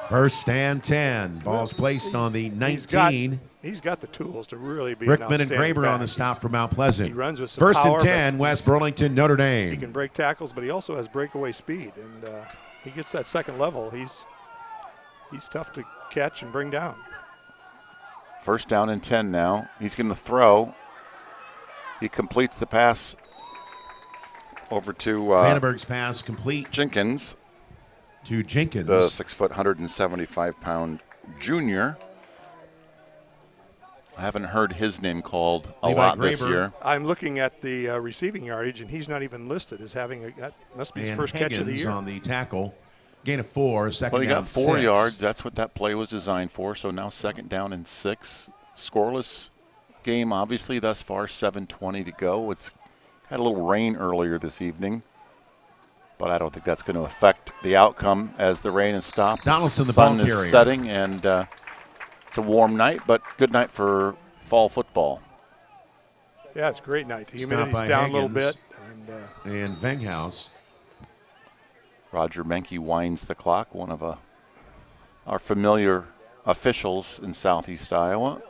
First and 10. Ball's placed on the 19. He's got the tools to really be Rickman and Graber on the stop for Mount Pleasant. He runs with some First power, and 10, West Burlington, Notre Dame. He can break tackles, but he also has breakaway speed. And he gets that second level. He's tough to catch and bring down. First down and 10 now. He's going to throw. He completes the pass over to Vandenberg's pass complete. Jenkins. To Jenkins. The 6', 175-pound junior. I haven't heard his name called a lot this year. I'm looking at the receiving yardage, and he's not even listed as having that must be his first catch of the year. On the tackle. Gain of 4, second down, he got 4 6. yards. That's what that play was designed for. So now second down and 6. Scoreless game, obviously, thus far, 7:20 to go. It's had a little rain earlier this evening, but I don't think that's going to affect the outcome as the rain has stopped. Donaldson, the sun ball is carrier. setting, and it's a warm night, but good night for fall football. Yeah, it's a great night. The humidity's down a little bit. And Venghaus. Roger Menke winds the clock, one of our familiar officials in Southeast Iowa.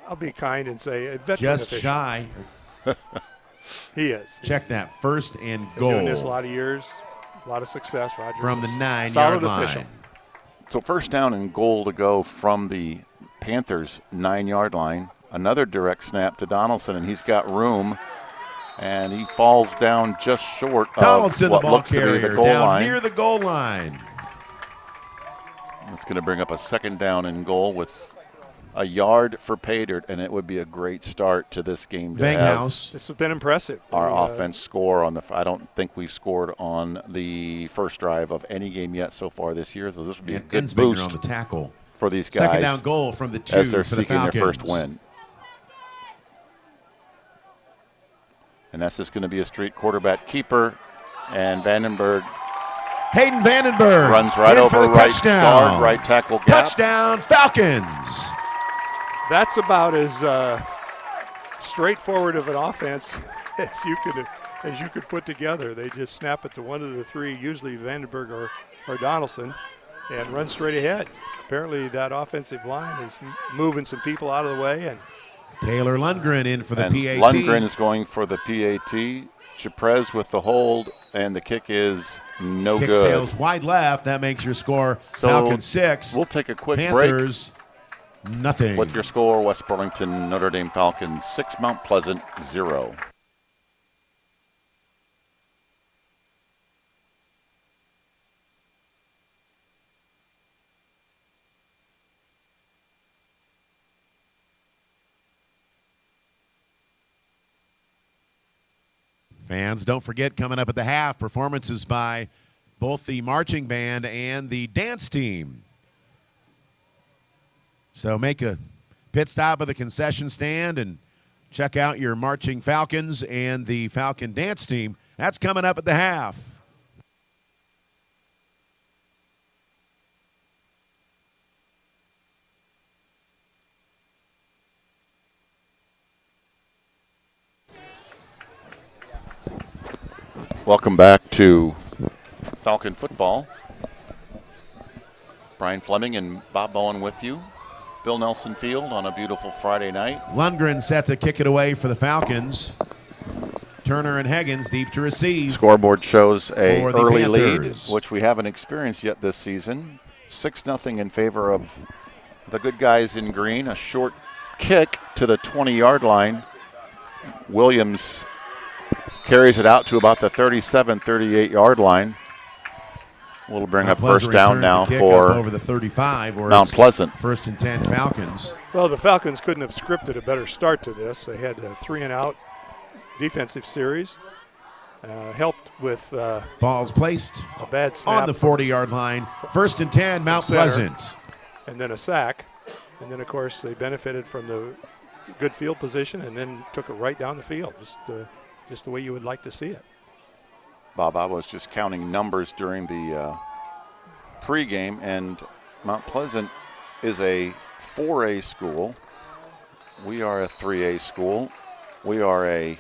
I'll be kind and say a veteran Just official. shy. He is. Check that, first and Been goal. doing this a lot of years, a lot of success. Roger from the 9-yard9-yard line. Official. So first down and goal to go from the Panthers' 9-yard line. Another direct snap to Donaldson, and he's got room. And he falls down just short Donaldson, of what the ball looks carrier, to be the goal down line. near the goal line. It's going to bring up a second down and goal with a yard for pay dirt, and it would be a great start to this game to have This has been impressive. our offense score on the – I don't think we've scored on the first drive of any game yet so far this year, so this would be a good boost on the tackle for these guys. Second down goal from the 2 as they're for the seeking their Falcons. first win. And that's just going to be a straight quarterback keeper, and Vandenberg Hayden Vandenberg runs right in over for the right touchdown. guard, right tackle gap. Touchdown, Falcons. That's about as straightforward of an offense as you could put together. They just snap it to one of the three, usually Vandenberg or Donaldson, and run straight ahead. Apparently that offensive line is moving some people out of the way. And Taylor Lundgren in for the and PAT. Lundgren is going for the PAT. Chaprez with the hold, and the kick is no Kick good. sails wide left. That makes your score Falcons 6. We'll take a quick Panthers, nothing. break. With your score, West Burlington, Notre Dame Falcons 6, Mount Pleasant 0. Fans, don't forget, coming up at the half, performances by both the marching band and the dance team. So make a pit stop at the concession stand and check out your marching Falcons and the Falcon dance team. That's coming up at the half. Welcome back to Falcon football. Brian Fleming and Bob Bowen with you. Bill Nelson Field on a beautiful Friday night. Lundgren set to kick it away for the Falcons. Turner and Higgins deep to receive. Scoreboard shows a for the early Panthers. lead, which we haven't experienced yet this season. 6-0 in favor of the good guys in green. A short kick to the 20-yard line. Williams carries it out to about the 37, 38-yard line. We'll bring up first down now for over the 35 or Mount Pleasant. First and 10 Falcons. well, the Falcons couldn't have scripted a better start to this. They had a 3-and-out defensive series, helped with Ball's placed a bad snap on the 40-yard line. First and 10 Mount Pleasant. And then a sack. And then, of course, they benefited from the good field position and then took it right down the field, just the way you would like to see it. Bob, I was just counting numbers during the pregame, and Mount Pleasant is a 4A school. We are a 3A school. We are I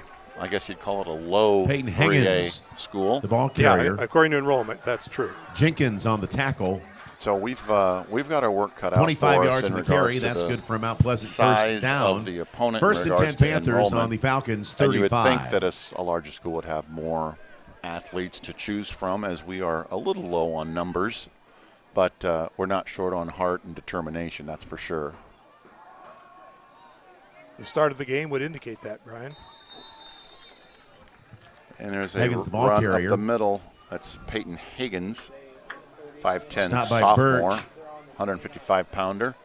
guess you'd call it a low Peyton 3A Higgins, school. the ball carrier. Yeah, according to enrollment, that's true. Jenkins on the tackle. So we've got our work cut out 25 for us yards in in the regards carry. to That's the good for Mount Pleasant. size First down. of the opponent. First in and 10 regards to Panthers enrollment. on the Falcons' And you 35. would think that a larger school would have more athletes to choose from, as we are a little low on numbers, but we're not short on heart and determination, that's for sure. The start of the game would indicate that, Brian. And there's a Higgins, the ball run carrier. up the middle. That's Peyton Higgins, 5'10", Stopped by sophomore, Birch. 155-pounder.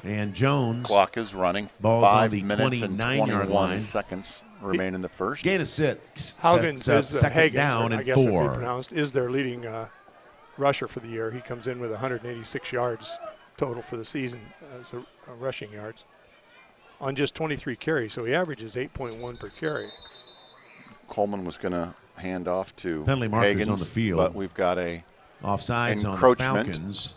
And Jones. Clock is running. Ball's 5 on the minutes and 29-yard 21 line. seconds remain in the first. Gain of 6. Haugens Sets is up second Higgins, down I and guess it would 4. be pronounced, is their leading rusher for the year. He comes in with 186 yards total for the season as rushing yards on just 23 carries. So he averages 8.1 per carry. Coleman was going to hand off to Penalty markers Higgins, on the field. but we've got a Offsides on the encroachment. Falcons.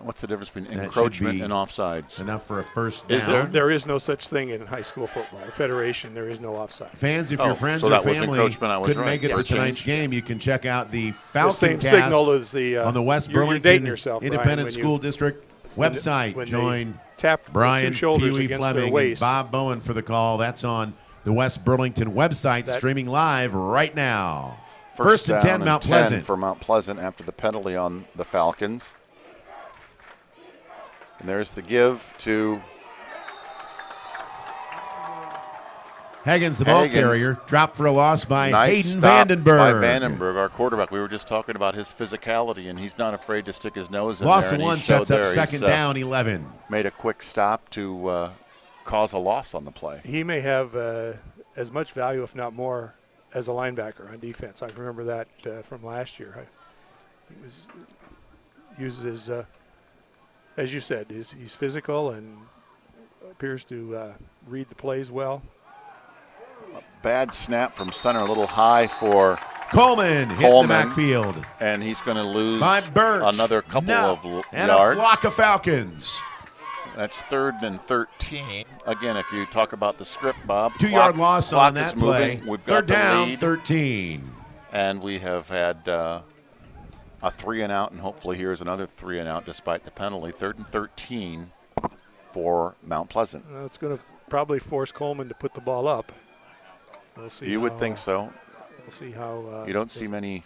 What's the difference between That encroachment should be and offsides? Enough for a first down. Is there? There is no such thing in high school football. Federation, there is no offside. Fans, if Oh, your friends so or that was family encroachment, I was couldn't right. make it For to a tonight's change. game, you can check out the The Falcon same cast signal as the on the West you're Burlington dating yourself, Brian, Independent when you- School District website. when they Join tap Brian, two shoulders Pee Wee against their Fleming, and waist. Bob Bowen for the call. That's on the West Burlington website, That- streaming live right now. First and down 10, Mount 10 Pleasant. for Mount Pleasant after the penalty on the Falcons. And there's the give to Higgins, the ball Higgins. carrier, dropped for a loss by nice Hayden stop Vandenberg. by Vandenberg, our quarterback. We were just talking about his physicality, and he's not afraid to stick his nose in Loss there. of and he one showed sets up there. second He's, down, 11. made a quick stop to cause a loss on the play. He may have as much value, if not more, as a linebacker on defense. I remember that from last year. He uses, as you said, he's physical and appears to read the plays well. Bad snap from center, a little high for Coleman hit the Coleman. backfield and he's going to lose by Birch. another couple No. of and yards. a flock of Falcons. That's 3rd and 13. Again, if you talk about the script, Bob. 2-yard loss clock on that is moving. play. We've Third got the down, lead, 13. and we have had a 3-and-out, and hopefully here's another 3-and-out despite the penalty. 3rd and 13 for Mount Pleasant. It's going to probably force Coleman to put the ball up. We'll see. You would think so. We'll see how. You don't see many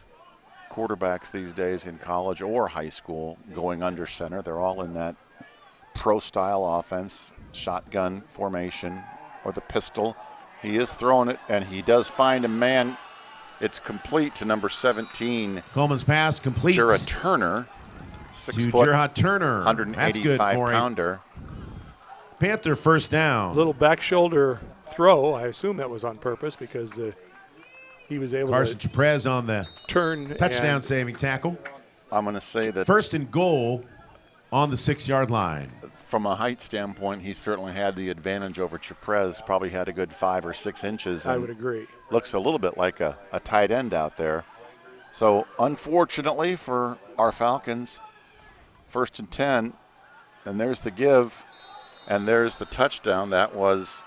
quarterbacks these days in college or high school going under center. They're all in that pro-style offense, shotgun formation, or the pistol. He is throwing it, and he does find a man. It's complete to number 17, Coleman's pass complete Jura Turner, 6 to foot, Gerhard Turner. That's good for a 185-pounder. Panther first down. little back shoulder throw. I assume that was on purpose because he was able Carson to Chaprez on the turn touchdown and saving tackle. I'm going to say that First and goal on the 6-yard line. from a height standpoint, he certainly had the advantage over Chaprez. Probably had a good 5 or 6 inches. I and would agree. Looks a little bit like a tight end out there. So unfortunately for our Falcons, 1st and 10, and there's the give, and there's the touchdown. That was,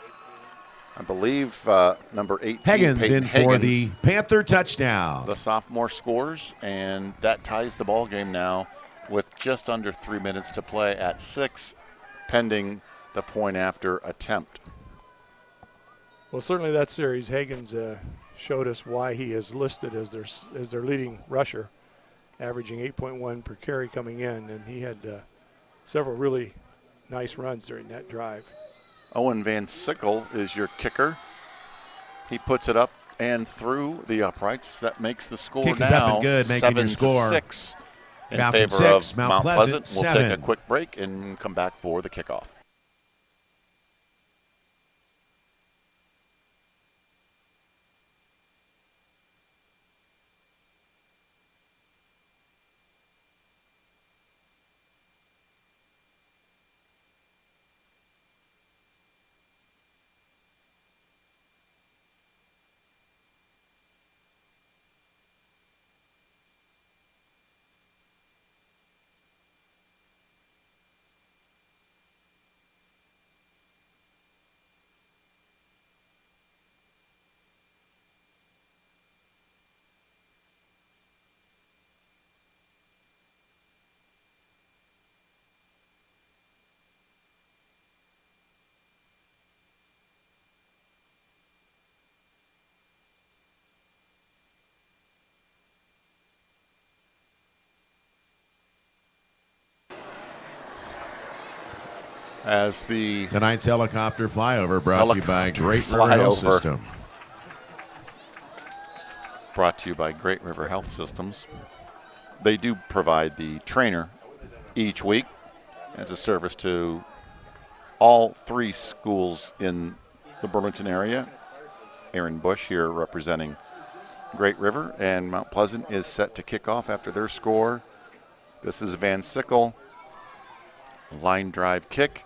I believe, number 18, Higgins Peyton in for Higgins. the Panther touchdown. The sophomore scores, and that ties the ball game now with just under 3 minutes to play at 6, pending the point after attempt. Well, certainly that series, Higgins showed us why he is listed as their leading rusher, averaging 8.1 per carry coming in, and he had several really nice runs during that drive. Owen Van Sickle is your kicker. He puts it up and through the uprights. That makes the score Kick now is up and good, making your 7 score. to 6 in Falcons favor 6, of Mount Mount Pleasant Pleasant. We'll take 7. a quick break and come back for the kickoff. as the Tonight's helicopter flyover brought to you by Great River Health flyover. System. Brought to you by Great River Health Systems. They do provide the trainer each week as a service to all 3 schools in the Burlington area. Aaron Bush here representing Great River, and Mount Pleasant is set to kick off after their score. This is Van Sickle. Line drive kick.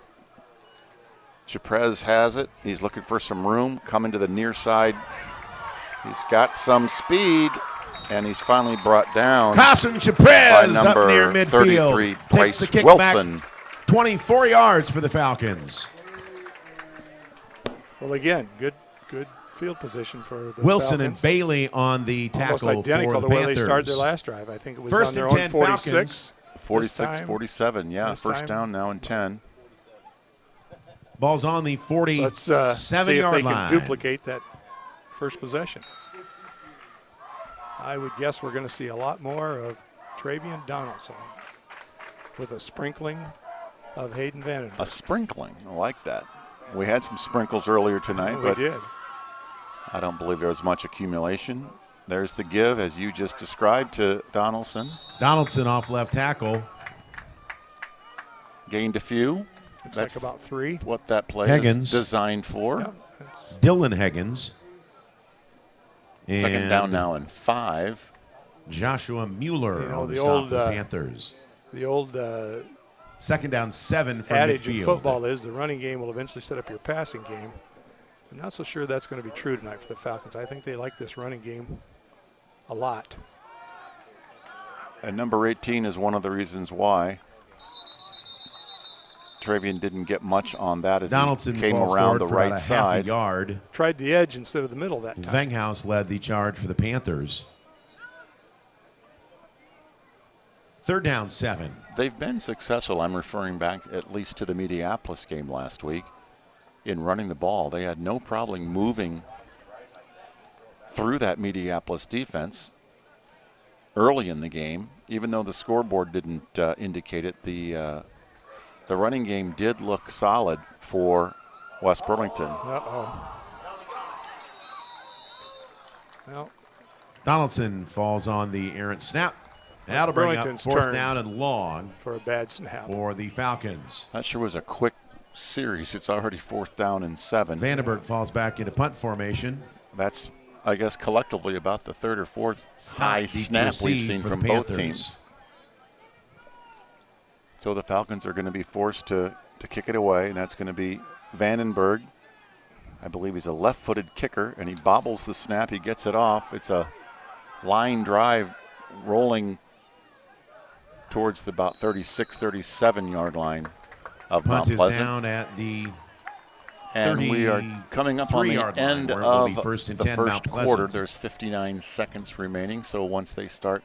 Chaprez has it. He's looking for some room. Coming to the near side. He's got some speed, and he's finally brought down Carson by Chaprez up number near midfield. 33, Takes Bryce the kick Wilson. back 24 yards for the Falcons. Well, again, good field position for the Wilson Falcons. and Bailey on the tackle Almost identical for the to where Panthers. they started their last drive. I think it was First on their and own 10 46. 46-47, yeah. this First time. down now and 10. Ball's on the 47-yard Let's see if they line. can duplicate that first possession. I would guess we're going to see a lot more of Travian Donaldson with a sprinkling of Hayden Vandenberg. A sprinkling. I like that. We had some sprinkles earlier tonight, We but did. I don't believe there was much accumulation. There's the give, as you just described, to Donaldson. Donaldson off left tackle. Gained a few. Looks That's like about 3. what that play Higgins. is designed for. Yep, that's Dylan Higgins. Second And down now and 5. Joshua Mueller You know, on the the stop old, for the Panthers. the old Second down 7 from adage midfield. in football is the running game will eventually set up your passing game. I'm not so sure that's going to be true tonight for the Falcons. I think they like this running game a lot. And number 18 is one of the reasons why Travian didn't get much on that as Donaldson he came falls around forward the for right about a side. half a yard. Tried the edge instead of the middle that time. Venghaus led the charge for the Panthers. Third down 7. They've been successful. I'm referring back at least to the Minneapolis game last week in running the ball. They had no problem moving through that Minneapolis defense early in the game, even though the scoreboard didn't indicate it. The running game did look solid for West Burlington. Uh-oh. Well, Donaldson falls on the errant snap. That'll bring up Burlington's fourth turn. down and long for a bad snap. for the Falcons. That sure was a quick series. It's already 4th down and 7. Vandenberg falls back into punt formation. That's, I guess, collectively about the 3rd or 4th high snap we've seen for from the both Panthers. teams. So the Falcons are going to be forced to kick it away, and that's going to be Vandenberg. I believe he's a left-footed kicker, and he bobbles the snap. He gets it off. It's a line drive rolling towards the about 36, 37-yard line of Punt Mount is Pleasant. down at the And we are coming up on the 33-yard line, end where it will be of first and the 10 Mount first Pleasant. quarter. There's 59 seconds remaining, so once they start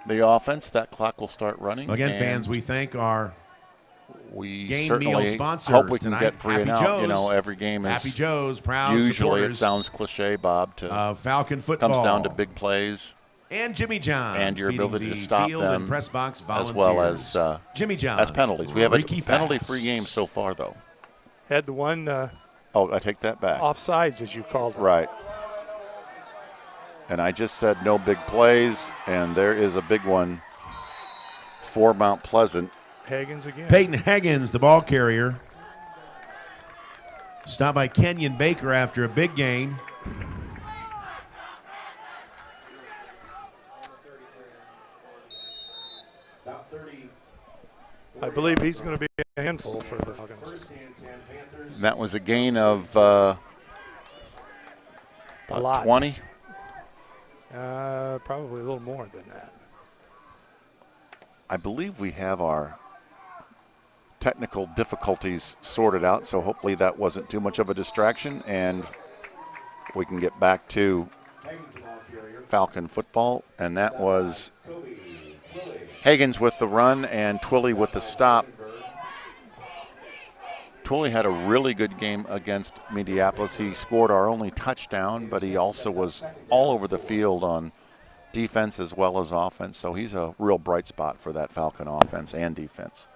the offense, that clock will start running. Again, and fans, we thank our we game certainly meal sponsor hope we can tonight, get 3 and Happy out. You Joe's. know, every game is Happy Joe's, proud usually supporters it sounds cliche, Bob, to Falcon football. comes down to big plays and Jimmy John's and your feeding ability the to stop field them, and press box volunteers. as well as Jimmy John's. as penalties. We have a Ricky penalty-free Fast. game so far, though. Had the one Oh, I take that back. offsides, as you called it. Right. And I just said no big plays, and there is a big one for Mount Pleasant. Higgins again. Peyton Higgins, the ball carrier. Stopped by Kenyon Baker after a big gain. I believe he's going to be a handful for the Falcons. That was a gain of A about lot. 20. Probably a little more than that. I believe we have our technical difficulties sorted out, so hopefully that wasn't too much of a distraction, and we can get back to Falcon football. And that was Higgins with the run and Twilley with the stop. Twilley had a really good game against Minneapolis. He scored our only touchdown, but he also was all over the field on defense as well as offense. So he's a real bright spot for that Falcon offense and defense.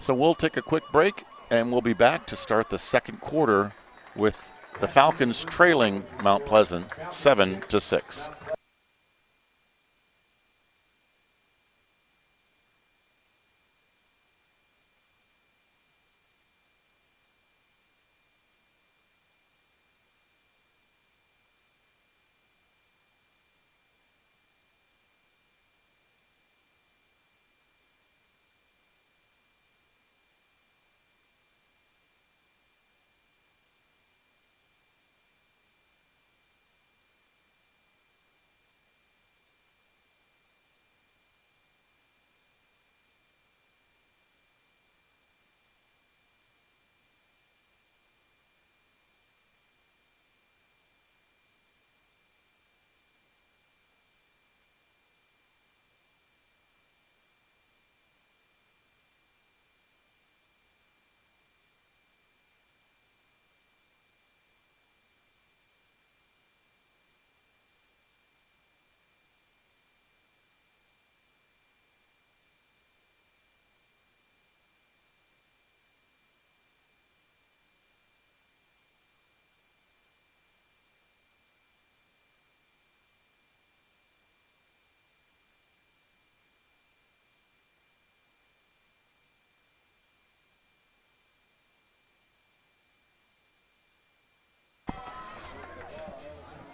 So we'll take a quick break, and we'll be back to start the second quarter with the Falcons trailing Mount Pleasant 7-6.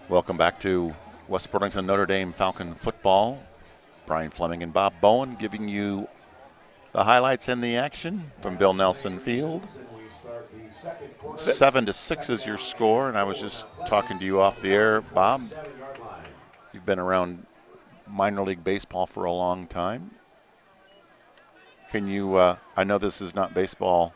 Welcome back to West Burlington Notre Dame Falcon football. Brian Fleming and Bob Bowen giving you the highlights and the action from Bill Nelson Field. 7-6 is your score, and I was just talking to you off the air, Bob. You've been around minor league baseball for a long time. Can you, I know this is not baseball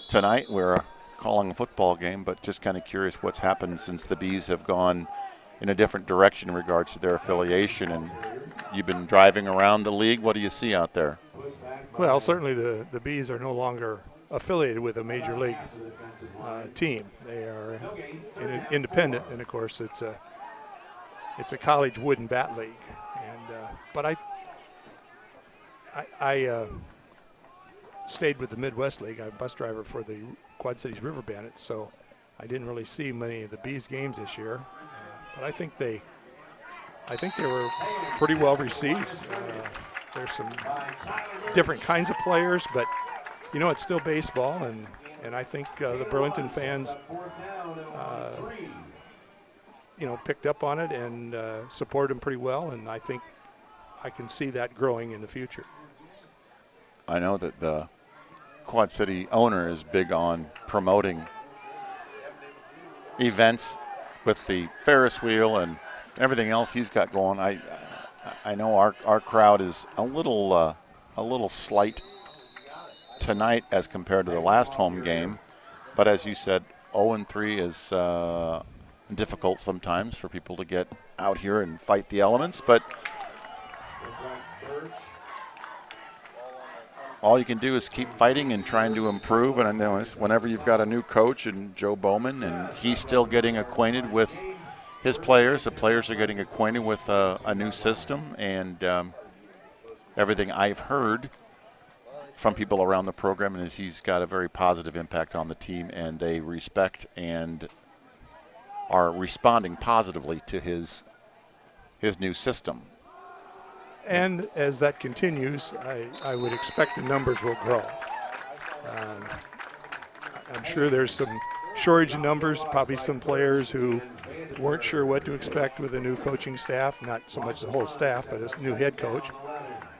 tonight, we're calling a football game, but just kind of curious what's happened since the Bees have gone in a different direction in regards to their affiliation. And you've been driving around the league. What do you see out there? Well, certainly the Bees are no longer affiliated with a major league team. They are independent, and of course it's a college wood and bat league. And but I stayed with the Midwest League. I'm a bus driver for the Quad Cities River Bandits, so I didn't really see many of the Bees games this year. But I think they were pretty well received. There's some different kinds of players, but you know, it's still baseball, and I think the Burlington fans you know, picked up on it and supported them pretty well, and I think I can see that growing in the future. I know that the Quad City owner is big on promoting events with the Ferris wheel and everything else he's got going. I know our crowd is a little slight tonight as compared to the last home game, but as you said, 0-3 is difficult sometimes for people to get out here and fight the elements, but all you can do is keep fighting and trying to improve. And I know whenever you've got a new coach and Joe Bowman, and he's still getting acquainted with his players, the players are getting acquainted with a new system, and everything I've heard from people around the program is he's got a very positive impact on the team, and they respect and are responding positively to his new system. And as that continues, I would expect the numbers will grow. I'm sure there's some shortage of numbers, probably some players who weren't sure what to expect with a new coaching staff, not so much the whole staff, but a new head coach.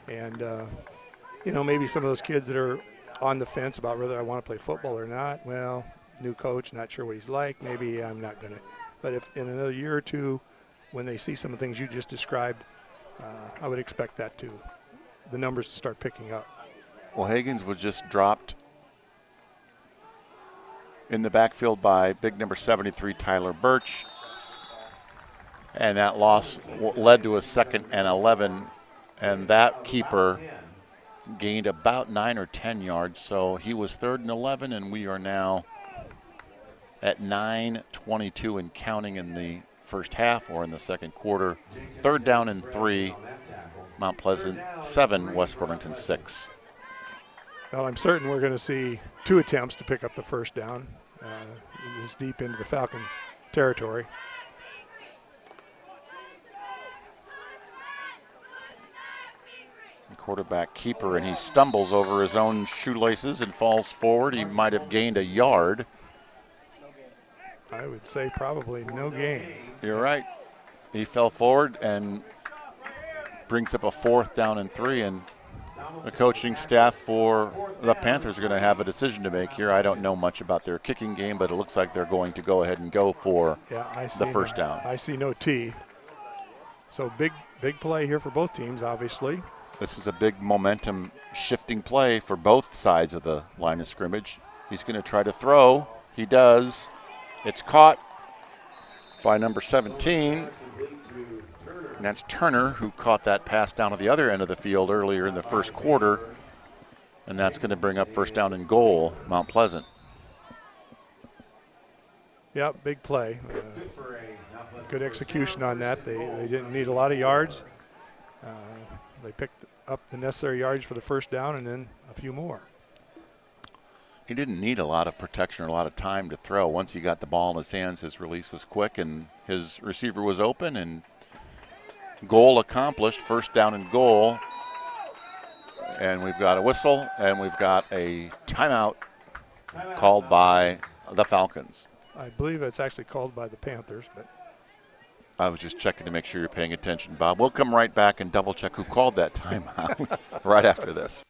And, you know, maybe some of those kids that are on the fence about whether I want to play football or not, well, new coach, not sure what he's like, maybe I'm not going to. But if in another year or two, when they see some of the things you just described, I would expect that the numbers to start picking up. Well, Higgins was just dropped in the backfield by big number 73, Tyler Birch. And that loss led to a 2nd and 11. And that keeper gained about 9 or 10 yards. So he was 3rd and 11, and we are now at 9:22 and counting in the first half or in the second quarter. 3rd down and 3, Mount Pleasant 7, West Burlington 6. Well, I'm certain we're going to see 2 attempts to pick up the first down. This deep into the Falcon territory. Quarterback keeper, and he stumbles over his own shoelaces and falls forward. He might have gained a yard. I would say probably no gain. You're right. He fell forward and brings up a 4th down and 3, and the coaching staff for the Panthers are going to have a decision to make here. I don't know much about their kicking game, but it looks like they're going to go ahead and go for the first down. I see no T. So big play here for both teams, obviously. This is a big momentum shifting play for both sides of the line of scrimmage. He's going to try to throw. He does. It's caught by number 17. And that's Turner, who caught that pass down to the other end of the field earlier in the first quarter. And that's going to bring up first down and goal, Mount Pleasant. Yep, big play. Good execution on that. They didn't need a lot of yards. They picked up the necessary yards for the first down and then a few more. He didn't need a lot of protection or a lot of time to throw. Once he got the ball in his hands, his release was quick and his receiver was open, and goal accomplished, first down and goal. And we've got a whistle and we've got a timeout called by the Falcons. I believe it's actually called by the Panthers, but I was just checking to make sure you're paying attention, Bob. We'll come right back and double check who called that timeout right after this.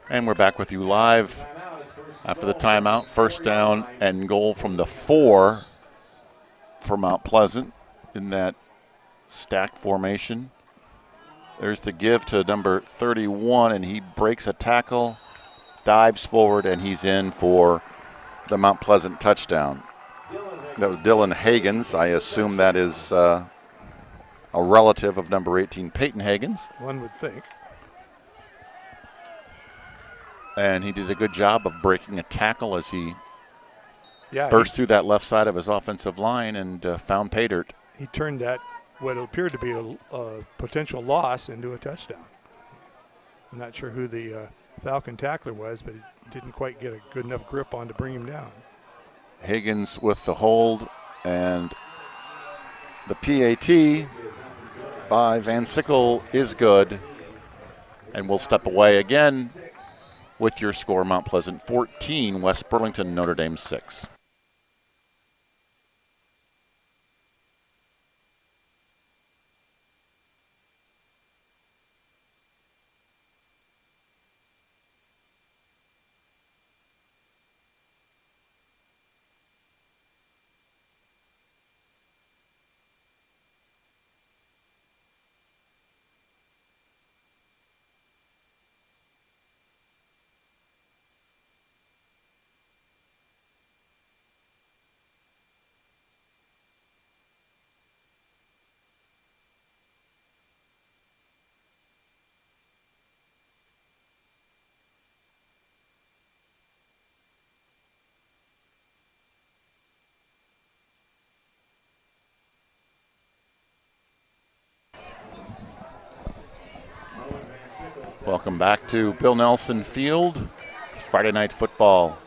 And we're back with you live after the timeout. First down and goal from the 4 for Mount Pleasant in that stack formation. There's the give to number 31, and he breaks a tackle, dives forward, and he's in for the Mount Pleasant touchdown. That was Dylan Hagens. I assume that is a relative of number 18, Peyton Hagens. One would think. And he did a good job of breaking a tackle as he burst through that left side of his offensive line and found pay dirt. He turned that, what appeared to be a potential loss, into a touchdown. I'm not sure who the Falcon tackler was, but he didn't quite get a good enough grip on to bring him down. Hagens with the hold, and the PAT by Van Sickle is good. And we'll step away again with your score: Mount Pleasant 14, West Burlington, Notre Dame 6. Welcome back to Bill Nelson Field, Friday Night Football,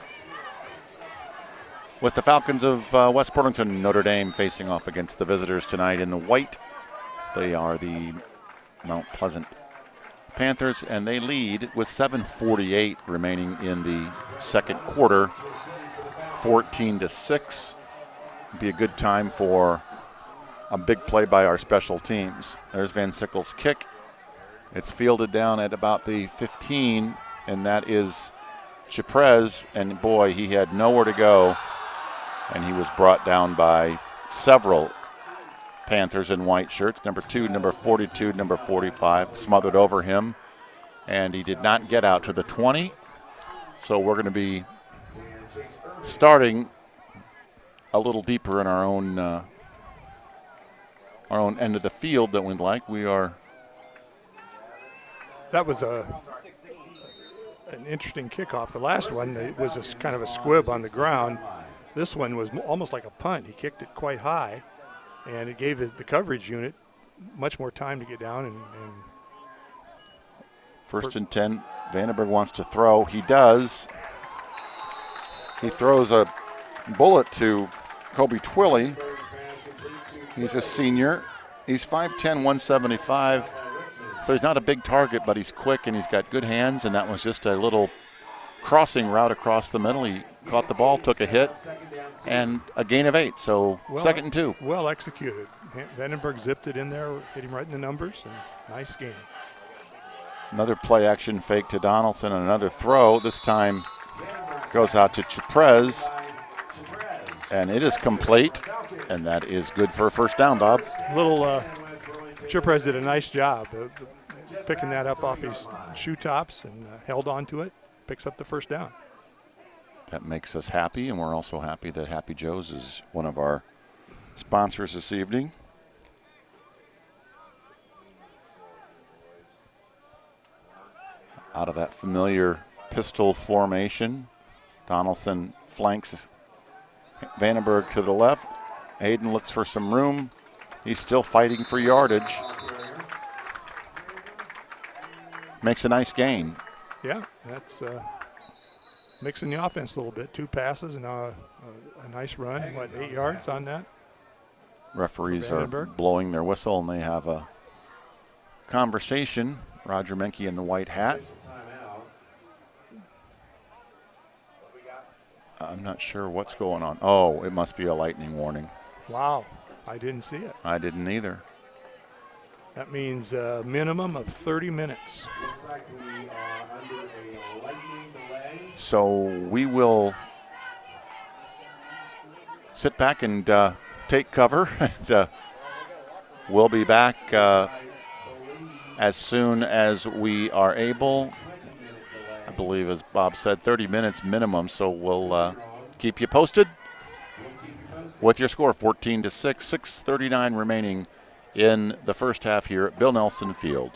with the Falcons of West Burlington, Notre Dame, facing off against the visitors tonight in the white. They are the Mount Pleasant Panthers, and they lead with 7:48 remaining in the second quarter, 14-6. Be a good time for a big play by our special teams. There's Van Sickle's kick. It's fielded down at about the 15, and that is Chiprez, and boy, he had nowhere to go, and he was brought down by several Panthers in white shirts, number 2, number 42, number 45, smothered over him, and he did not get out to the 20. So we're going to be starting a little deeper in our own end of the field than we'd like. That was an interesting kickoff. The last one, it was kind of a squib on the ground. This one was almost like a punt. He kicked it quite high, and it gave the coverage unit much more time to get down. And First and 10, Vandenberg wants to throw. He does. He throws a bullet to Kobe Twilley. He's a senior. He's 5'10", 175. So he's not a big target, but he's quick and he's got good hands, and that was just a little crossing route across the middle. He caught the ball, took a hit, and a gain of 8. So second and 2. Well executed. Vandenberg zipped it in there, hit him right in the numbers, and nice game. Another play action fake to Donaldson, and another throw. This time goes out to Chiprez, and it is complete, and that is good for a first down, Bob. Chiprez did a nice job picking that up off his shoe tops and held on to it, picks up the first down. That makes us happy, and we're also happy that Happy Joe's is one of our sponsors this evening. Out of that familiar pistol formation, Donaldson flanks Vandenberg to the left. Hayden looks for some room. He's still fighting for yardage. Makes a nice gain. Yeah, that's mixing the offense a little bit. 2 passes and a nice run. 8 yards on that? Referees are blowing their whistle, and they have a conversation. Roger Menke in the white hat. I'm not sure what's going on. Oh, it must be a lightning warning. Wow, I didn't see it. I didn't either. That means a minimum of 30 minutes. Looks like we are under a lightning delay. So we will sit back and take cover. And, we'll be back as soon as we are able. I believe, as Bob said, 30 minutes minimum. So we'll keep you posted with your score, 14-6, 6:39 remaining in the first half here at Bill Nelson Field.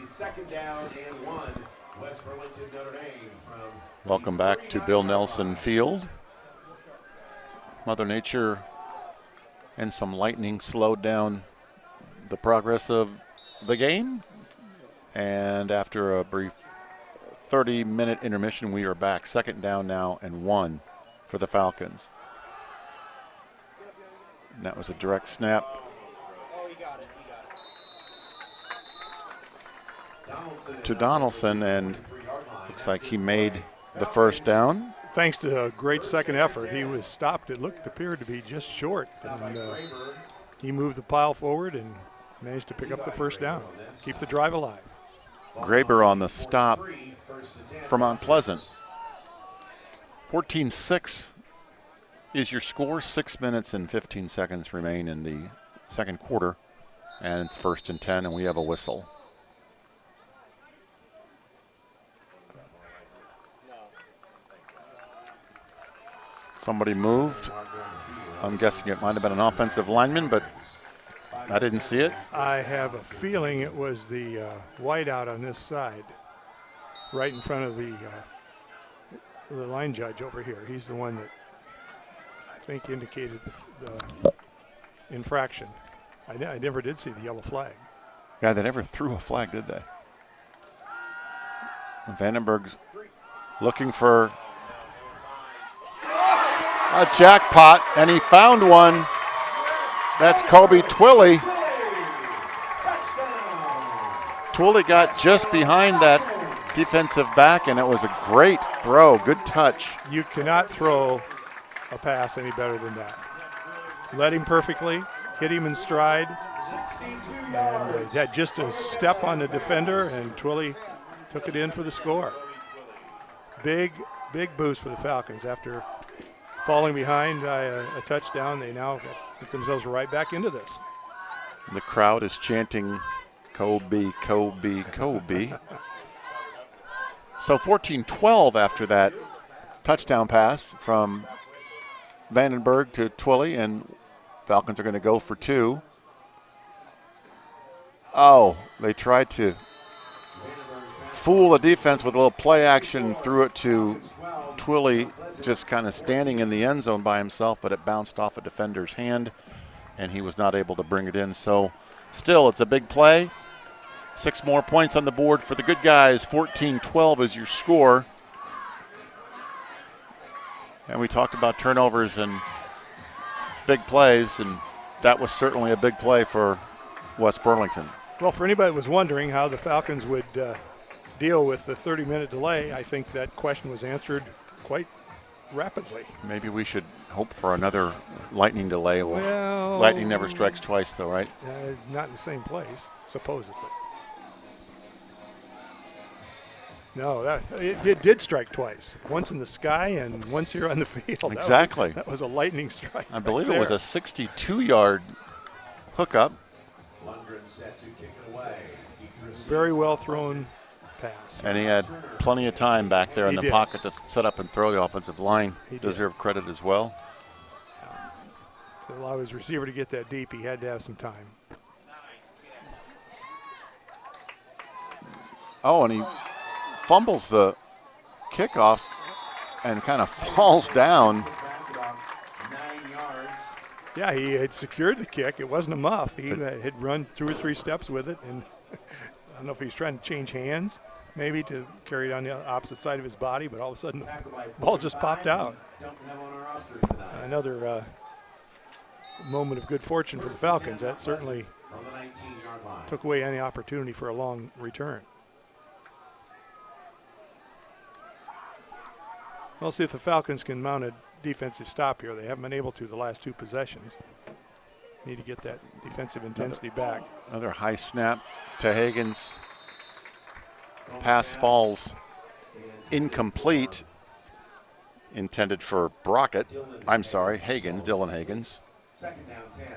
second down and 1. West Burlington, Notre Dame from. Welcome back to Bill Nelson Field. Mother Nature and some lightning slowed down the progress of the game. And after a brief 30-minute intermission, we are back. Second down now and 1 for the Falcons. And that was a direct snap. To Donaldson, and looks like he made the first down. Thanks to a great second effort, he was stopped. It appeared to be just short, and he moved the pile forward and managed to pick up the first down, keep the drive alive. Graber on the stop from Mount Pleasant. 14-6 is your score. 6 minutes and 15 seconds remain in the second quarter, and it's 1st and 10, and we have a whistle. Somebody moved. I'm guessing it might have been an offensive lineman, but I didn't see it. I have a feeling it was the whiteout on this side, right in front of the line judge over here. He's the one that I think indicated the infraction. I never did see the yellow flag. Yeah, they never threw a flag, did they? Vandenberg's looking for a jackpot, and he found one. That's Kobe Twilley. Twilley got just behind that defensive back, and it was a great throw. Good touch. You cannot throw a pass any better than that. Led him perfectly, hit him in stride, and had just a step on the defender, and Twilley took it in for the score. Big boost for the Falcons. After falling behind by a touchdown, they now get themselves right back into this. The crowd is chanting, Kobe, Kobe, Kobe. So 14-12 after that touchdown pass from Vandenberg to Twilley, and Falcons are going to go for 2. Oh, they tried to fool the defense with a little play action, threw it to Twilley, just kind of standing in the end zone by himself, but it bounced off a defender's hand, and he was not able to bring it in. So still, it's a big play. 6 more points on the board for the good guys. 14-12 is your score. And we talked about turnovers and big plays, and that was certainly a big play for West Burlington. Well, for anybody that was wondering how the Falcons would deal with the 30-minute delay, I think that question was answered quite rapidly. Maybe we should hope for another lightning delay. Well, lightning never strikes twice, though, right? Not in the same place, supposedly. No, it did strike twice. Once in the sky and once here on the field. Exactly. That was a lightning strike. I believe it was a 62-yard hookup. Very well thrown pass. And he had plenty of time back there in the pocket to set up and throw. The offensive line deserved credit as well. To allow his receiver to get that deep, he had to have some time. Oh, and he fumbles the kickoff and kind of falls down. Yeah, he had secured the kick. It wasn't a muff. He had run 2 or 3 steps with it, and I don't know if he's trying to change hands, maybe to carry it on the opposite side of his body, but all of a sudden the ball just popped out. Another moment of good fortune for the Falcons. That certainly took away any opportunity for a long return. We'll see if the Falcons can mount a defensive stop here. They haven't been able to the last 2 possessions. Need to get that defensive intensity back. Another high snap to Higgins. Pass falls incomplete. Intended for Brockett. I'm sorry, Higgins, Dylan Higgins.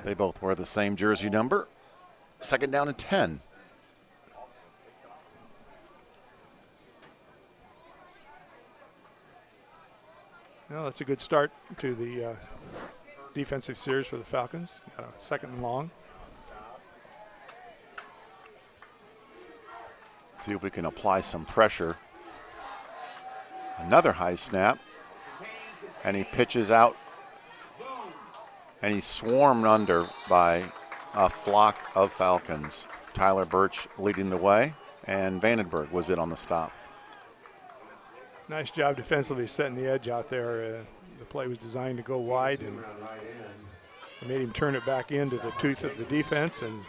They both wear the same jersey number. 2nd down and 10. Well, that's a good start to the defensive series for the Falcons. Got a 2nd and long. See if we can apply some pressure. Another high snap. And he pitches out. And he's swarmed under by a flock of Falcons. Tyler Birch leading the way, and Vandenberg was in on the stop. Nice job defensively setting the edge out there. The play was designed to go wide, and made him turn it back into the tooth of the defense and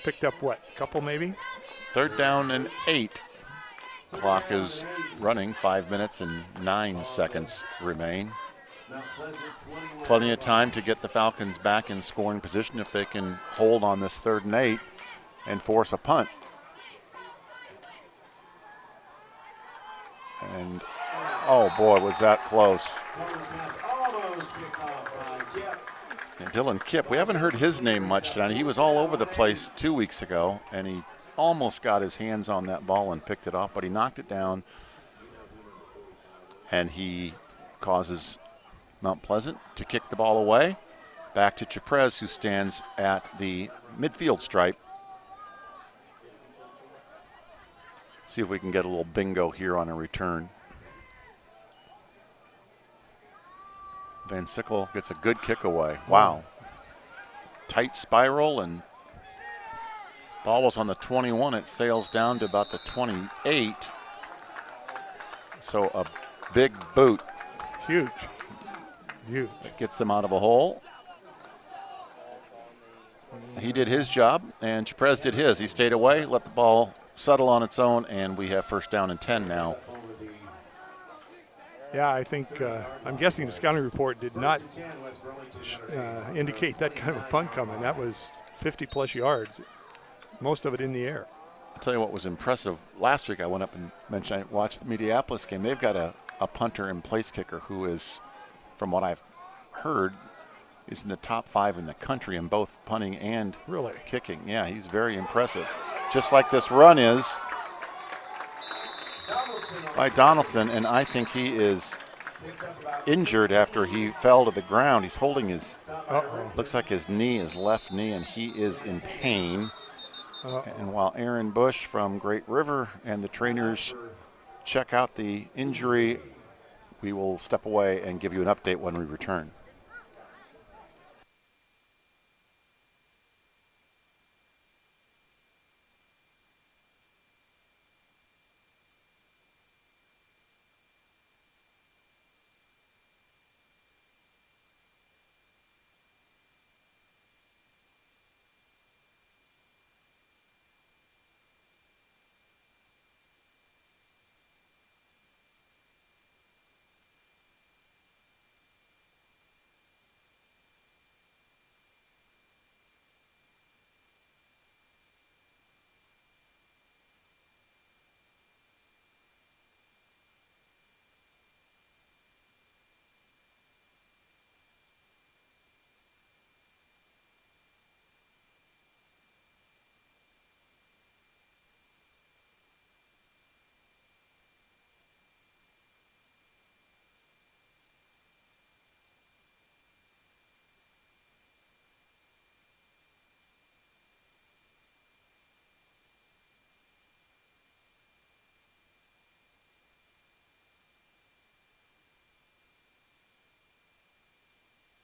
picked up what, a couple maybe? 3rd down and 8. Clock is running, 5 minutes and 9 seconds remain. Plenty of time to get the Falcons back in scoring position if they can hold on this 3rd and 8 and force a punt. And, oh boy, was that close. And Dylan Kipp, we haven't heard his name much tonight. He was all over the place 2 weeks ago, and he almost got his hands on that ball and picked it off, but he knocked it down, and he causes Mount Pleasant to kick the ball away. Back to Chaprez, who stands at the midfield stripe. See if we can get a little bingo here on a return. Van Sickle gets a good kick away. Wow. Tight spiral, and ball was on the 21. It sails down to about the 28. So a big boot. Huge. Huge. That gets them out of a hole. He did his job, and Chaprez did his. He stayed away, let the ball settle on its own, and we have 1st down and 10 now. Yeah, I think, I'm guessing the scouting report did not indicate that kind of a punt coming. That was 50-plus yards, most of it in the air. I'll tell you what was impressive. Last week I went up and mentioned I watched the Minneapolis game. They've got a punter and place kicker who is, from what I've heard, is in the top 5 in the country in both punting and really kicking. Yeah, he's very impressive. Just like this run is by Donaldson, and I think he is injured after he fell to the ground. He's holding his, looks like his knee, his left knee, and he is in pain. And while Aaron Bush from Great River and the trainers check out the injury, we will step away and give you an update when we return.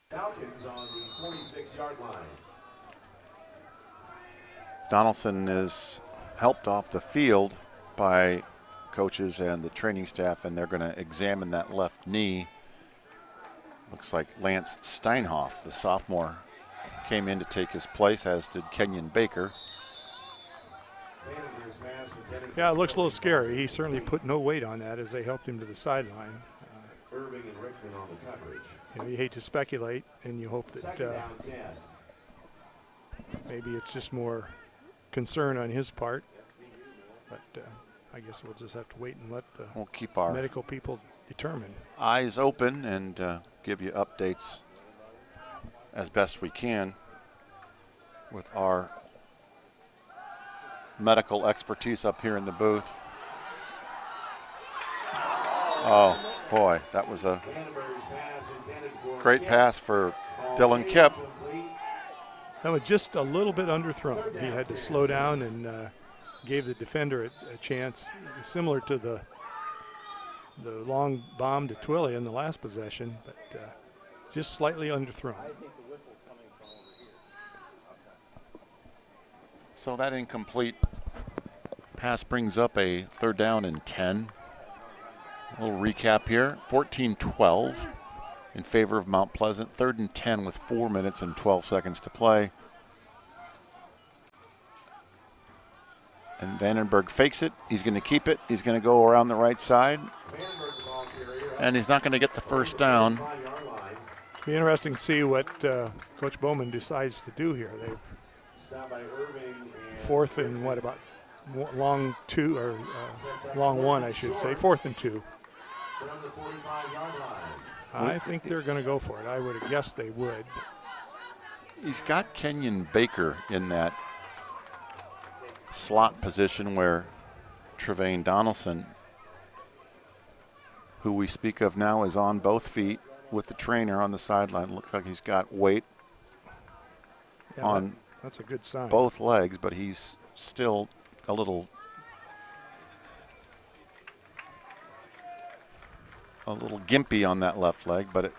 Falcons on the 46-yard line. Donaldson is helped off the field by coaches and the training staff, and they're going to examine that left knee. Looks like Lance Steinhoff, the sophomore, came in to take his place, as did Kenyon Baker. Yeah, it looks a little scary. He certainly put no weight on that as they helped him to the sideline. Irving and Rickman on the coverage. You know, you hate to speculate, and you hope that maybe it's just more concern on his part. But I guess we'll just have to wait and let the keep our medical people determine. Eyes open and give you updates as best we can with our medical expertise up here in the booth. Oh boy, that was a great pass for Dylan Kipp. That was just a little bit underthrown. He had to slow down and gave the defender a chance, similar to the long bomb to Twilly in the last possession, but just slightly underthrown. So that incomplete pass brings up a 3rd down and 10. A little recap here, 14-12 in favor of Mount Pleasant, 3rd and 10 with 4 minutes and 12 seconds to play. And Vandenberg fakes it. He's going to keep it. He's going to go around the right side. And he's not going to get the first down. It'll be interesting to see what Coach Bowman decides to do here. They've 4th and what, about long 2 or long 1, I should say. 4th and 2. I think they're going to go for it. I would have guessed they would. He's got Kenyon Baker in that slot position where Trevane Donaldson, who we speak of now, is on both feet with the trainer on the sideline. Looks like he's got weight on that's a good sign. Both legs, but he's still a little gimpy on that left leg. But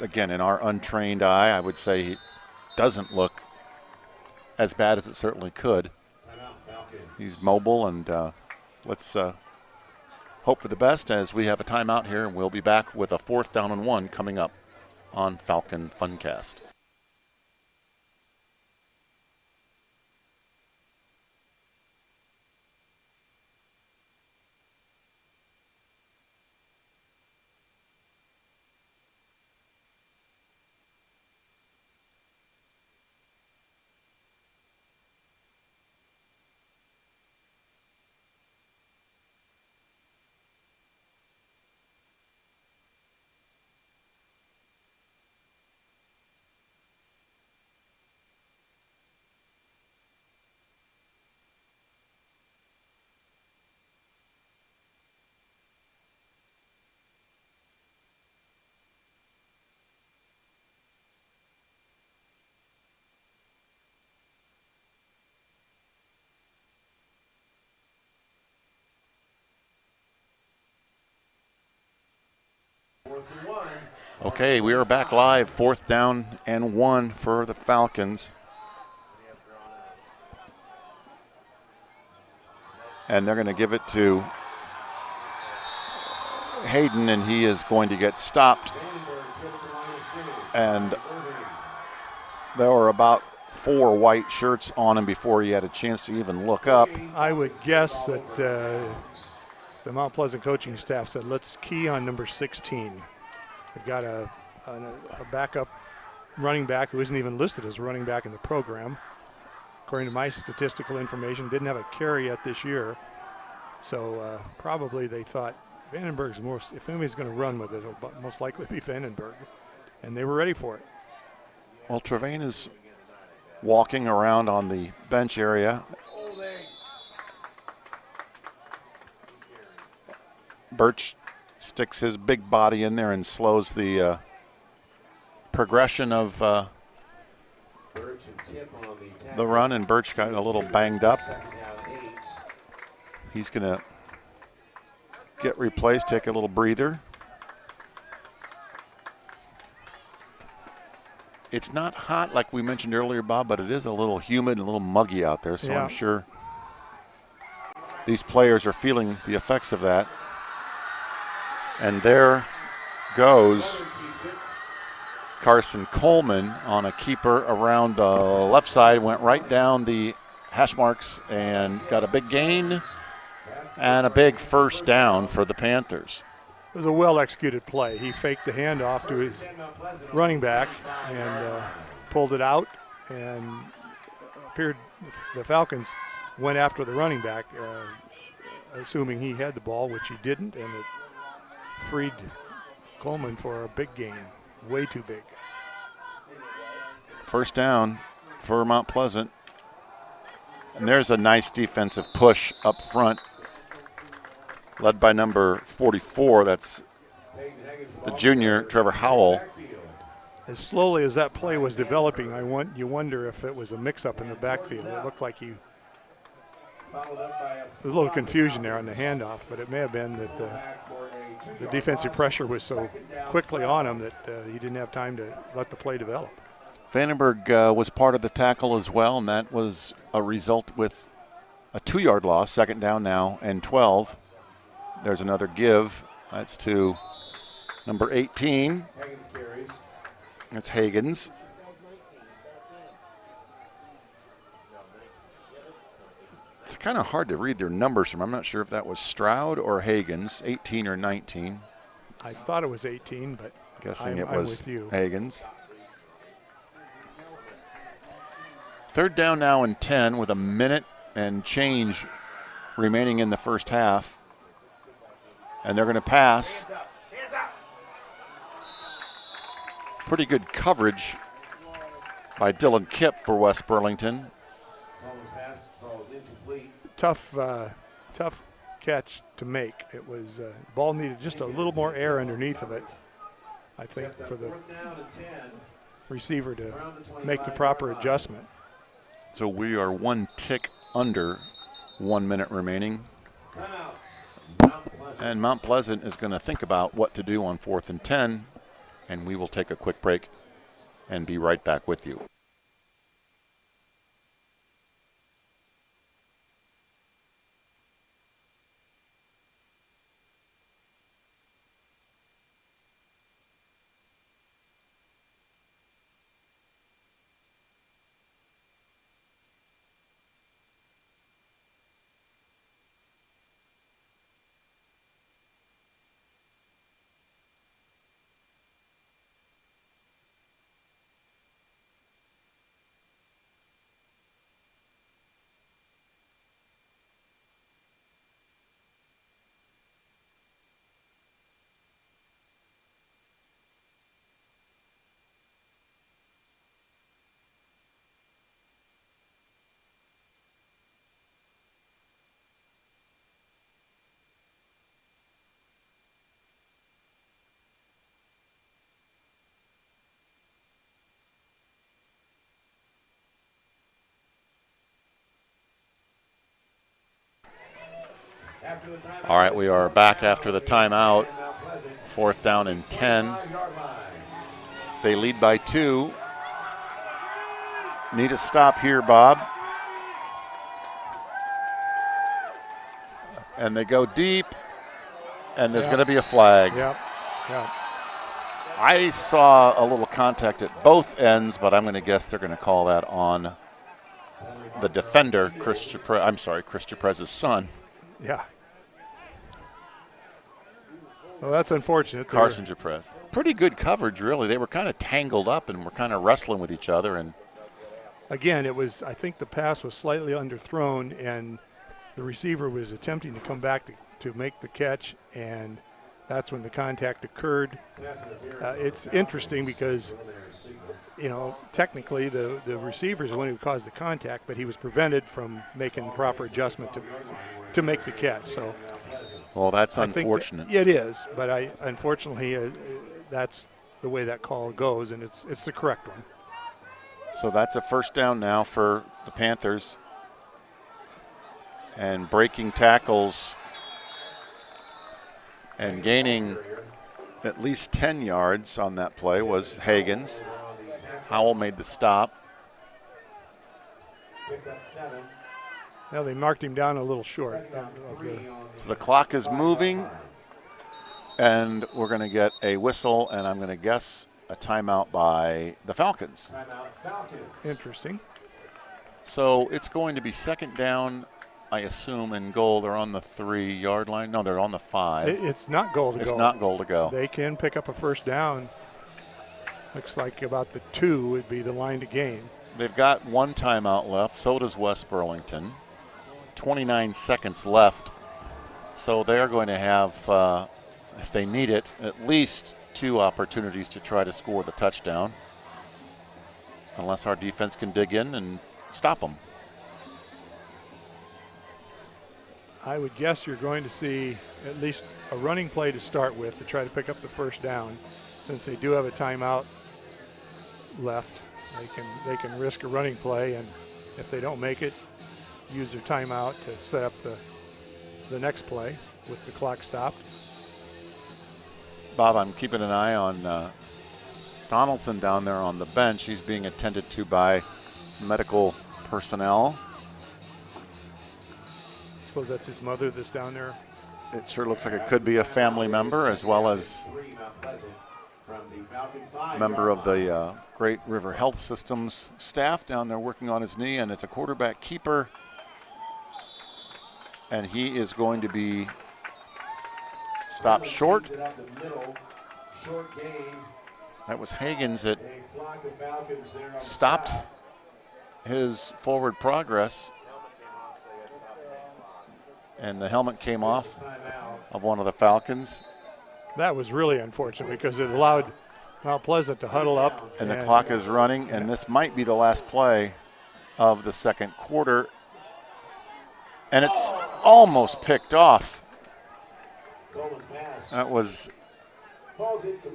again, in our untrained eye, I would say he doesn't look as bad as it certainly could. He's mobile, and let's hope for the best as we have a timeout here, and we'll be back with a 4th down and 1 coming up on Falcon Funcast. Okay, we are back live, 4th down and 1 for the Falcons. And they're going to give it to Hayden, and he is going to get stopped. And there were about 4 white shirts on him before he had a chance to even look up. I would guess that the Mount Pleasant coaching staff said, let's key on number 16. They've got a backup running back who isn't even listed as a running back in the program. According to my statistical information, didn't have a carry yet this year. So probably they thought Vandenberg's if anybody's going to run with it, it'll most likely be Vandenberg. And they were ready for it. Well, Trevane is walking around on the bench area. Birch sticks his big body in there and slows the progression of the run, and Birch got a little banged up. He's going to get replaced, take a little breather. It's not hot like we mentioned earlier, Bob, but it is a little humid and a little muggy out there, so yeah. I'm sure these players are feeling the effects of that. And there goes Carson Coleman on a keeper around the left side, went right down the hash marks and got a big gain and a big 1st down for the Panthers. It was a well-executed play. He faked the handoff to his running back and pulled it out, and appeared the Falcons went after the running back, assuming he had the ball, which he didn't, and it freed Coleman for a big gain, way too big. 1st down for Mount Pleasant. And there's a nice defensive push up front, led by number 44. That's the junior, Trevor Howell. As slowly as that play was developing, you wonder if it was a mix-up in the backfield. It looked like he a little confusion there on the handoff, but it may have been that the defensive pressure was so quickly on him that he didn't have time to let the play develop. Vandenberg was part of the tackle as well, and that was a result with a 2-yard loss. Second down now and 12. There's another give. That's to number 18. That's Hagens. It's kind of hard to read their numbers from. I'm not sure if that was Stroud or Hagens, 18 or 19. I thought it was 18, but guessing it was with you. Hagens. Third down now and 10 with a minute and change remaining in the first half. And they're going to pass. Pretty good coverage by Dylan Kipp for West Burlington. Tough catch to make. It was ball needed just a little more air underneath of it, I think, for the receiver to make the proper adjustment. So we are one tick under 1 minute remaining. And Mount Pleasant is going to think about what to do on 4th and 10, and we will take a quick break and be right back with you. All right, we are back after the timeout. 4th down and 10. They lead by 2. Need a stop here, Bob. And they go deep, and there's going to be a flag. Yep. I saw a little contact at both ends, but I'm going to guess they're going to call that on the defender, Chris Chaprez's son. Yeah. Well, that's unfortunate. Carson Chaprez. Pretty good coverage, really. They were kind of tangled up and were kind of wrestling with each other. And again, I think the pass was slightly underthrown, and the receiver was attempting to come back to make the catch, and that's when the contact occurred. It's interesting because, technically the receiver is the one who caused the contact, but he was prevented from making the proper adjustment to make the catch. So, well, that's unfortunate. It is, but unfortunately that's the way that call goes, and it's the correct one. So that's a first down now for the Panthers. And breaking tackles and gaining at least 10 yards on that play was Hagens. Howell made the stop. Well, they marked him down a little short. So the clock is moving, and we're going to get a whistle, and I'm going to guess a timeout by the Falcons. Interesting. So it's going to be second down, I assume, and goal. They're on the 3-yard line. No, they're on the 5. It's not goal to go. It's not goal to go. They can pick up a first down. Looks like about the 2 would be the line to gain. They've got 1 timeout left. So does West Burlington. 29 seconds left. So they're going to have, if they need it, at least 2 opportunities to try to score the touchdown, unless our defense can dig in and stop them. I would guess you're going to see at least a running play to start with to try to pick up the first down. Since they do have a timeout left, they can risk a running play, and if they don't make it, use their timeout to set up the next play with the clock stopped. Bob, I'm keeping an eye on Donaldson down there on the bench. He's being attended to by some medical personnel. Suppose that's his mother that's down there. It sure looks like it could be a family member as well as a member of the Great River Health Systems staff down there working on his knee, and it's a quarterback keeper. And he is going to be stopped short. That was Hagens that stopped his forward progress. And the helmet came off of one of the Falcons. That was really unfortunate because it allowed Mount Pleasant to huddle up. And the clock is running, and this might be the last play of the second quarter. And it's almost picked off. That was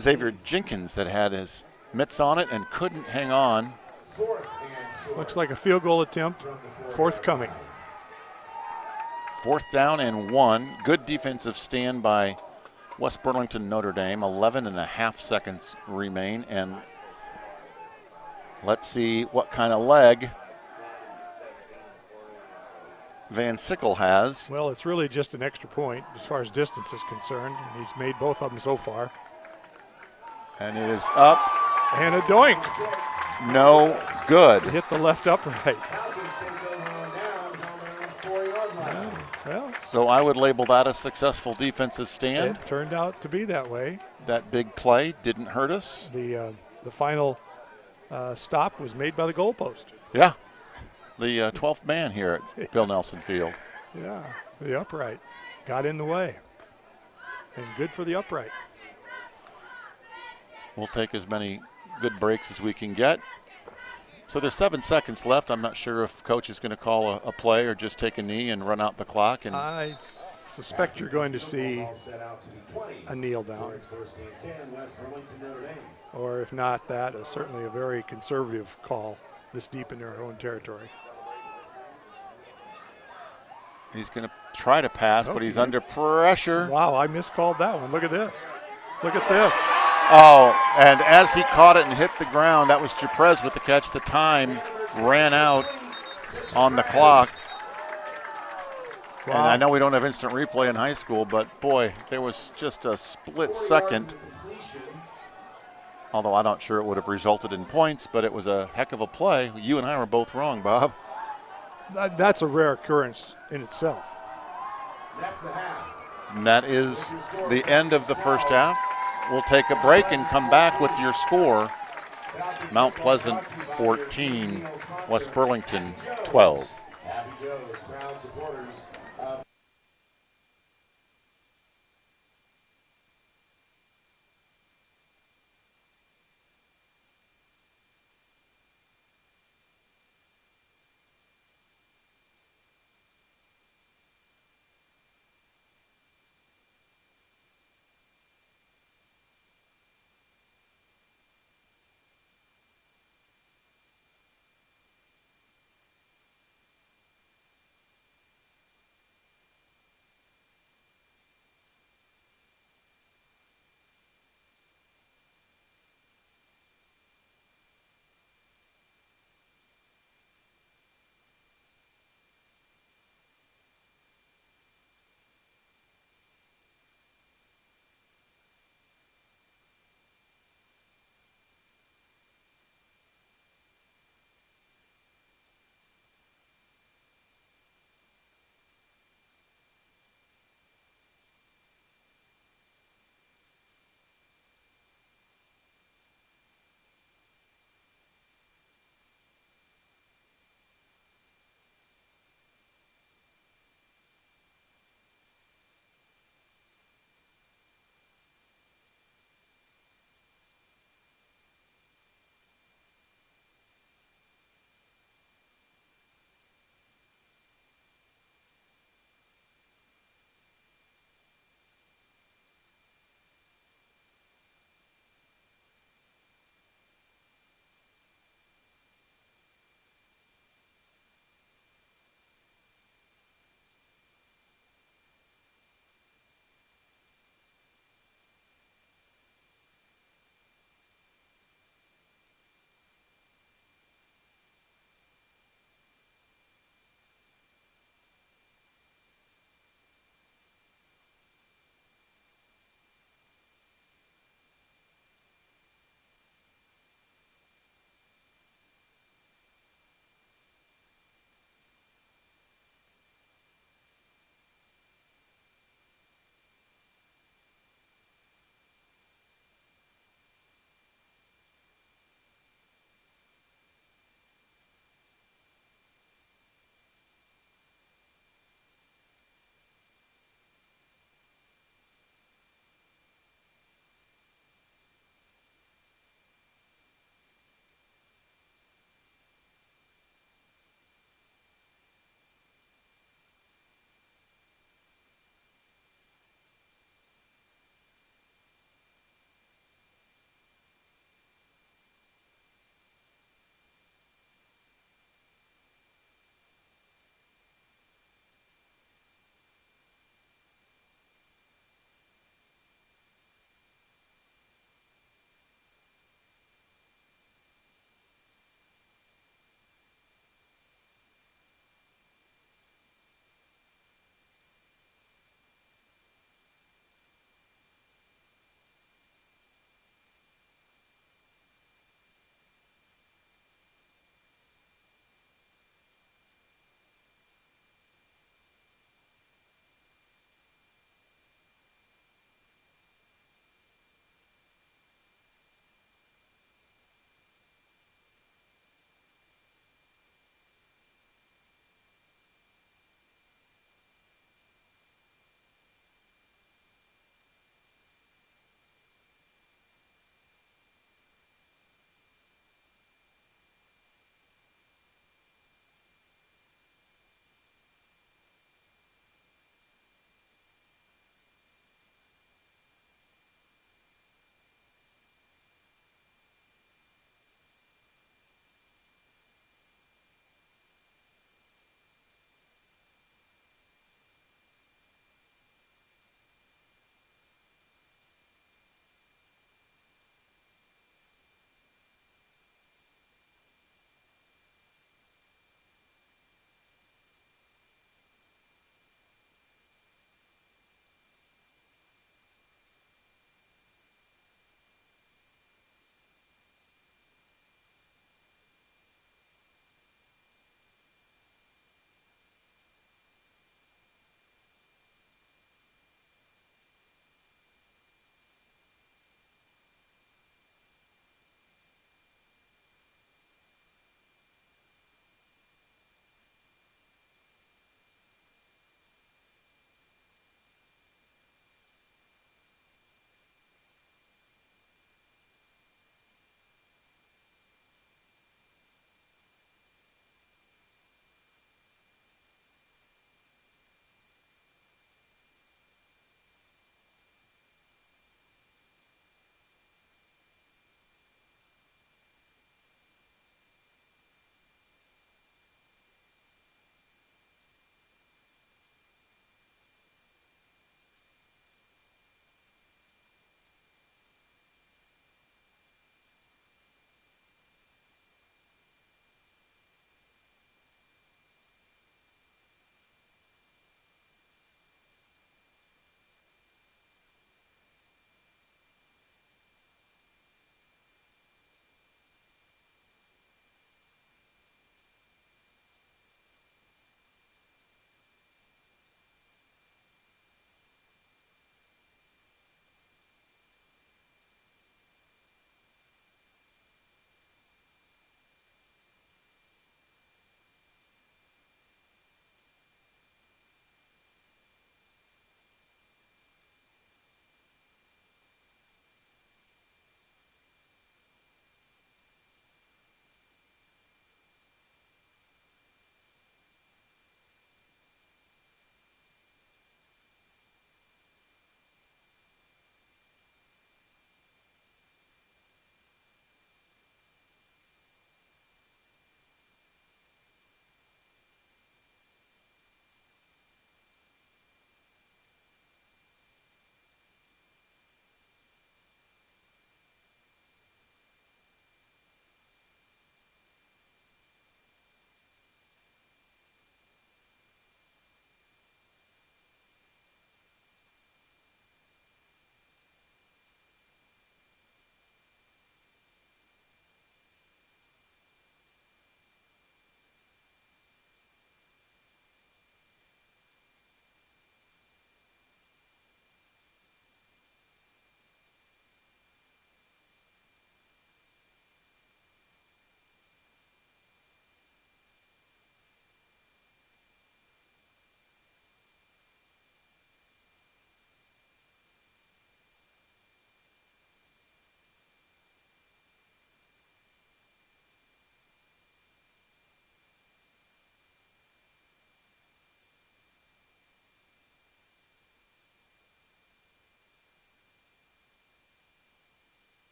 Xavier Jenkins that had his mitts on it and couldn't hang on. Looks like a field goal attempt forthcoming. 4th down and 1. Good defensive stand by West Burlington Notre Dame. 11.5 seconds remain. And let's see what kind of leg Van Sickle has. Well, it's really just an extra point as far as distance is concerned. He's made both of them so far. And it is up. And a doink. No good. Hit the left upright. Well, so I would label that a successful defensive stand. It turned out to be that way. That big play didn't hurt us. The final stop was made by the goalpost. Yeah, the 12th man here at Bill Nelson Field. Yeah, the upright got in the way. And good for the upright. We'll take as many good breaks as we can get. So there's 7 seconds left. I'm not sure if coach is going to call a play or just take a knee and run out the clock. And I suspect you're going to see a kneel down. Or if not that, certainly a very conservative call this deep in their own territory. He's going to try to pass, but he's under pressure. Wow, I miscalled that one. Look at this. Look at this. Oh, and as he caught it and hit the ground, that was Duprez with the catch. The time ran out on the clock. Wow. And I know we don't have instant replay in high school, but boy, there was just a split second. Although I'm not sure it would have resulted in points, but it was a heck of a play. You and I were both wrong, Bob. That's a rare occurrence in itself. And that is the end of the first half. We'll take a break and come back with your score. Mount Pleasant 14, West Burlington 12.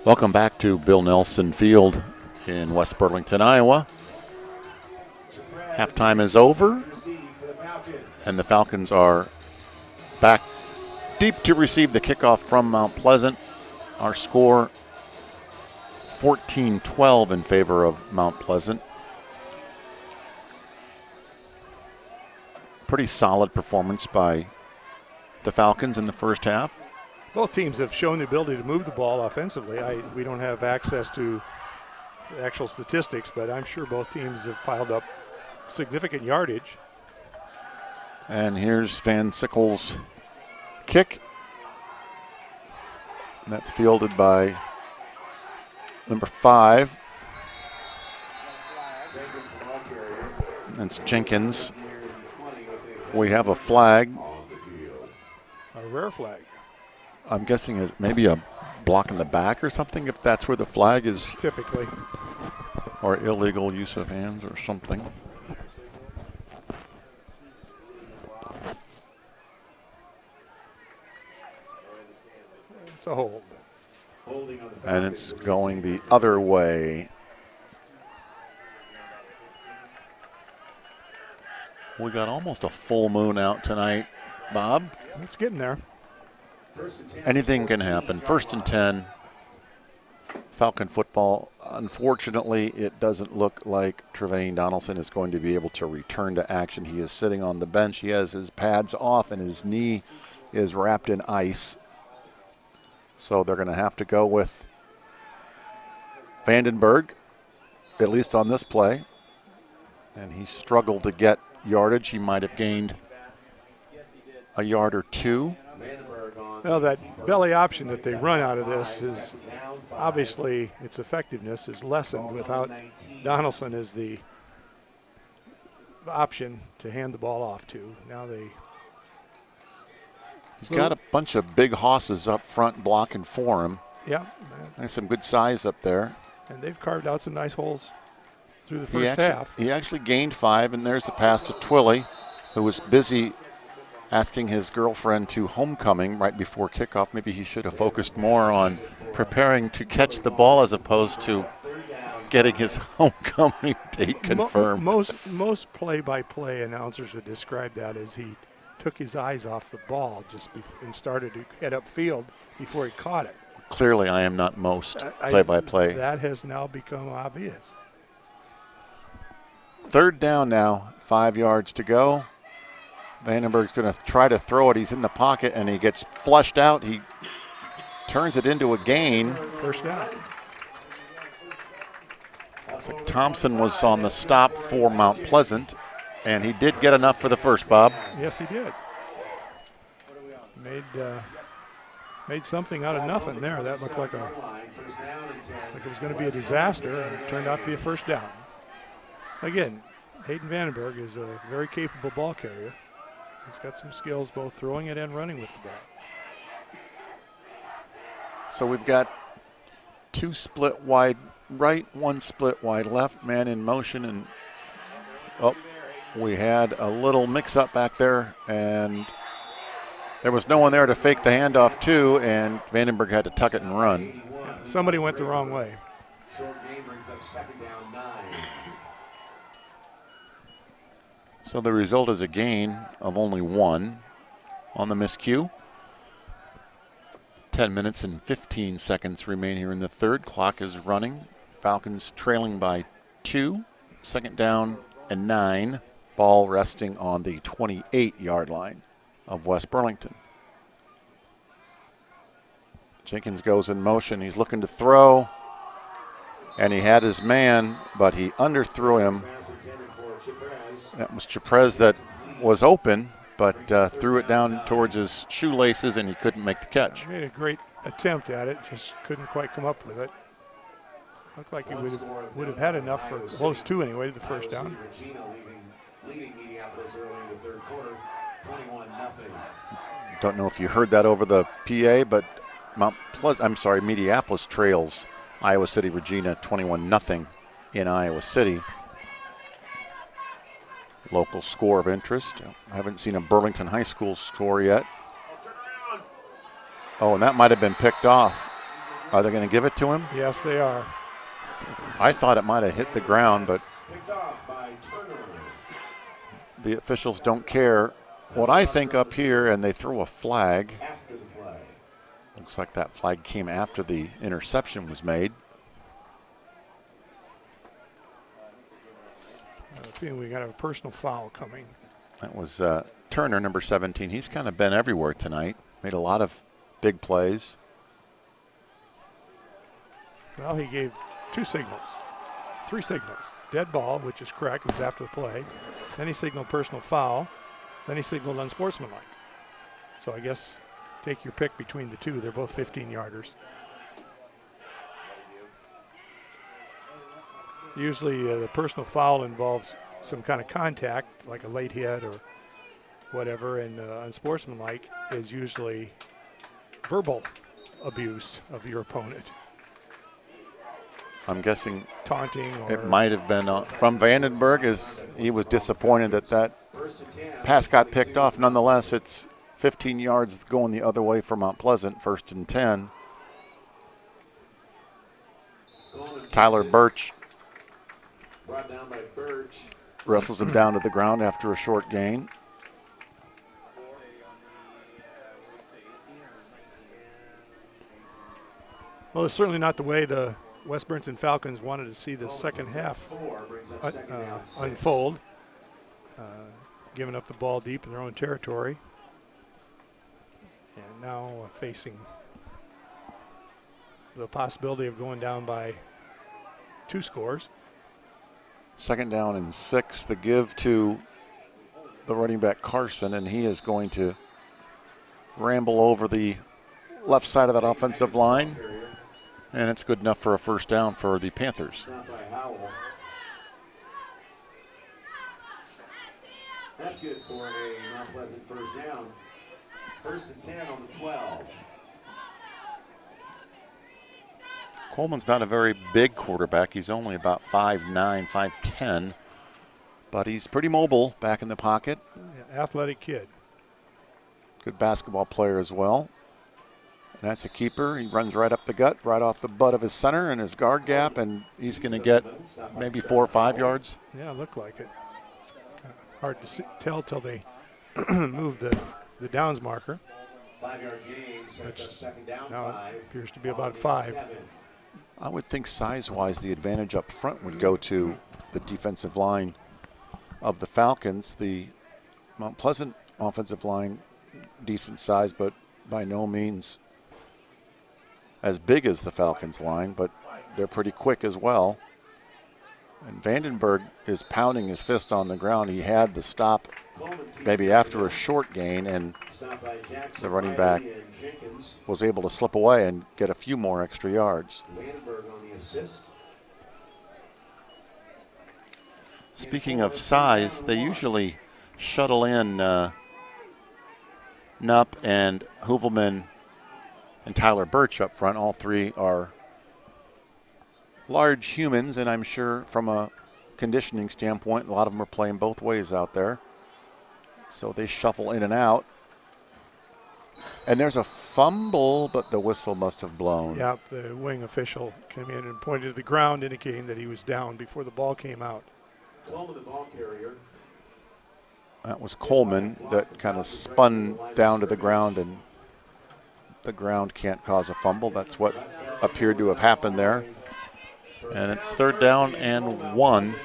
Welcome back to Bill Nelson Field in West Burlington, Iowa. Halftime is over, and the Falcons are back deep to receive the kickoff from Mount Pleasant. Our score 14-12 in favor of Mount Pleasant. Pretty solid performance by the Falcons in the first half. Both teams have shown the ability to move the ball offensively. We don't have access to the actual statistics, but I'm sure both teams have piled up significant yardage. And here's Van Sickle's kick. That's fielded by number 5. That's Jenkins. We have a flag. A rare flag. I'm guessing is maybe a block in the back or something, if that's where the flag is. Typically. Or illegal use of hands or something. It's a hold. And it's going the other way. We got almost a full moon out tonight, Bob. It's getting there. Anything can happen. 1st and 10. Falcon football. Unfortunately, it doesn't look like Trevane Donaldson is going to be able to return to action. He is sitting on the bench. He has his pads off and his knee is wrapped in ice. So they're going to have to go with Vandenberg, at least on this play. And he struggled to get yardage. He might have gained a yard or two. Well, that belly option that they run out of this is obviously its effectiveness is lessened without Donaldson as the option to hand the ball off to. Now he's got a bunch of big hosses up front blocking for him. Yeah. There's some good size up there. And they've carved out some nice holes through the first half. He actually gained 5, and there's a pass to Twilley, who was busy asking his girlfriend to homecoming right before kickoff. Maybe he should have focused more on preparing to catch the ball as opposed to getting his homecoming date confirmed. Most play-by-play announcers would describe that as he took his eyes off the ball and started to head upfield before he caught it. Clearly, I am not most play-by-play. That has now become obvious. 3rd down now, 5 yards to go. Vandenberg's going to try to throw it. He's in the pocket, and he gets flushed out. He turns it into a gain. First down. Looks like Thompson was on the stop for Mount Pleasant, and he did get enough for the first, Bob. Yes, he did. Made something out of nothing there. That looked like it was going to be a disaster, and it turned out to be a first down. Again, Hayden Vandenberg is a very capable ball carrier. He's got some skills both throwing it and running with the ball. So we've got 2 split wide right, 1 split wide left, man in motion, and we had a little mix-up back there, and there was no one there to fake the handoff to, and Vandenberg had to tuck it and run. Yeah, somebody went the wrong way. So the result is a gain of only 1 on the miscue. 10 minutes and 15 seconds remain here in the third. Clock is running. Falcons trailing by 2. 2nd down and 9. Ball resting on the 28-yard line of West Burlington. Jenkins goes in motion. He's looking to throw, and he had his man, but he underthrew him. That was Chaprez that was open, but threw it down towards his shoelaces, and he couldn't make the catch. He made a great attempt at it, just couldn't quite come up with it. Looked like he would have had enough for close to anyway, the first down. Don't know if you heard that over the PA, but Mediapolis trails Iowa City Regina 21-0 in Iowa City. Local score of interest. I haven't seen a Burlington High School score yet. Oh, and that might have been picked off. Are they going to give it to him? Yes, they are. I thought it might have hit the ground, but the officials don't care. What I think up here, and they throw a flag. Looks like that flag came after the interception was made. I have a feeling we got a personal foul coming. That was Turner, number 17. He's kind of been everywhere tonight. Made a lot of big plays. Well, he gave 3 signals. Dead ball, which is correct, was after the play. Then he signaled personal foul. Then he signaled unsportsmanlike. So I guess take your pick between the two. They're both 15-yarders. Usually the personal foul involves some kind of contact, like a late hit or whatever, and unsportsmanlike is usually verbal abuse of your opponent. I'm guessing taunting. Or it might have been from Vandenberg, as he was disappointed that pass got picked off. Nonetheless, it's 15 yards going the other way for Mount Pleasant, 1st and 10. Tyler Birch wrestles him down to the ground after a short gain. Well, it's certainly not the way the West Burlington Falcons wanted to see the second half unfold, giving up the ball deep in their own territory, and now facing the possibility of going down by 2 scores. 2nd down and 6. The give to the running back Carson, and he is going to ramble over the left side of that offensive line. And it's good enough for a 1st down for the Panthers. That's good for a Mount Pleasant 1st down. 1st and 10 on the 12. Coleman's not a very big quarterback. He's only about 5'9", 5'10", but he's pretty mobile back in the pocket. Yeah, athletic kid. Good basketball player as well. And that's a keeper. He runs right up the gut, right off the butt of his center and his guard gap, and he's going to get maybe 4 or 5 yards. Yeah, look like it. It's kind of hard to tell till they move the downs marker. 5-yard gain sets up 2nd down. Now 5. it appears to be about 5. I would think size-wise the advantage up front would go to the defensive line of the Falcons. The Mount Pleasant offensive line, decent size, but by no means as big as the Falcons line, but they're pretty quick as well. And Vandenberg is pounding his fist on the ground. He had the stop maybe after a short gain, and the running back was able to slip away and get a few more extra yards. Speaking of size, they usually shuttle in Knupp and Hoovelman and Tyler Birch up front. All 3 are large humans, and I'm sure from a conditioning standpoint, a lot of them are playing both ways out there. So they shuffle in and out. And there's a fumble, but the whistle must have blown. Yeah, the wing official came in and pointed to the ground, indicating that he was down before the ball came out. Coleman, the ball carrier. That was Coleman that kind of spun down to the ground, and the ground can't cause a fumble. That's what appeared to have happened there. And it's 3rd down and 1.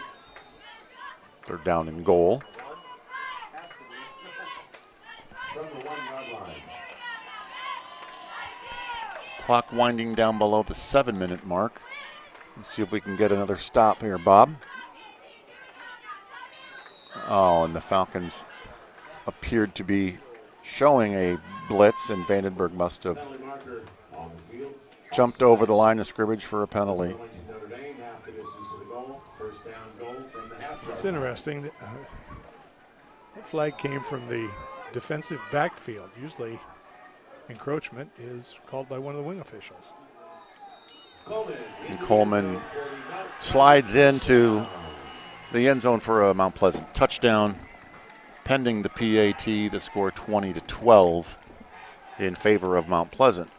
3rd down and goal. From the 1-yard line. Clock winding down below the 7-minute mark. Let's see if we can get another stop here, Bob. Oh, and the Falcons appeared to be showing a blitz, and Vandenberg must have jumped over the line of scrimmage for a penalty. It's interesting. The flag came from the defensive backfield. Usually encroachment is called by one of the wing officials. And Coleman slides into the end zone for a Mount Pleasant touchdown. Pending the PAT, the score 20-12 in favor of Mount Pleasant.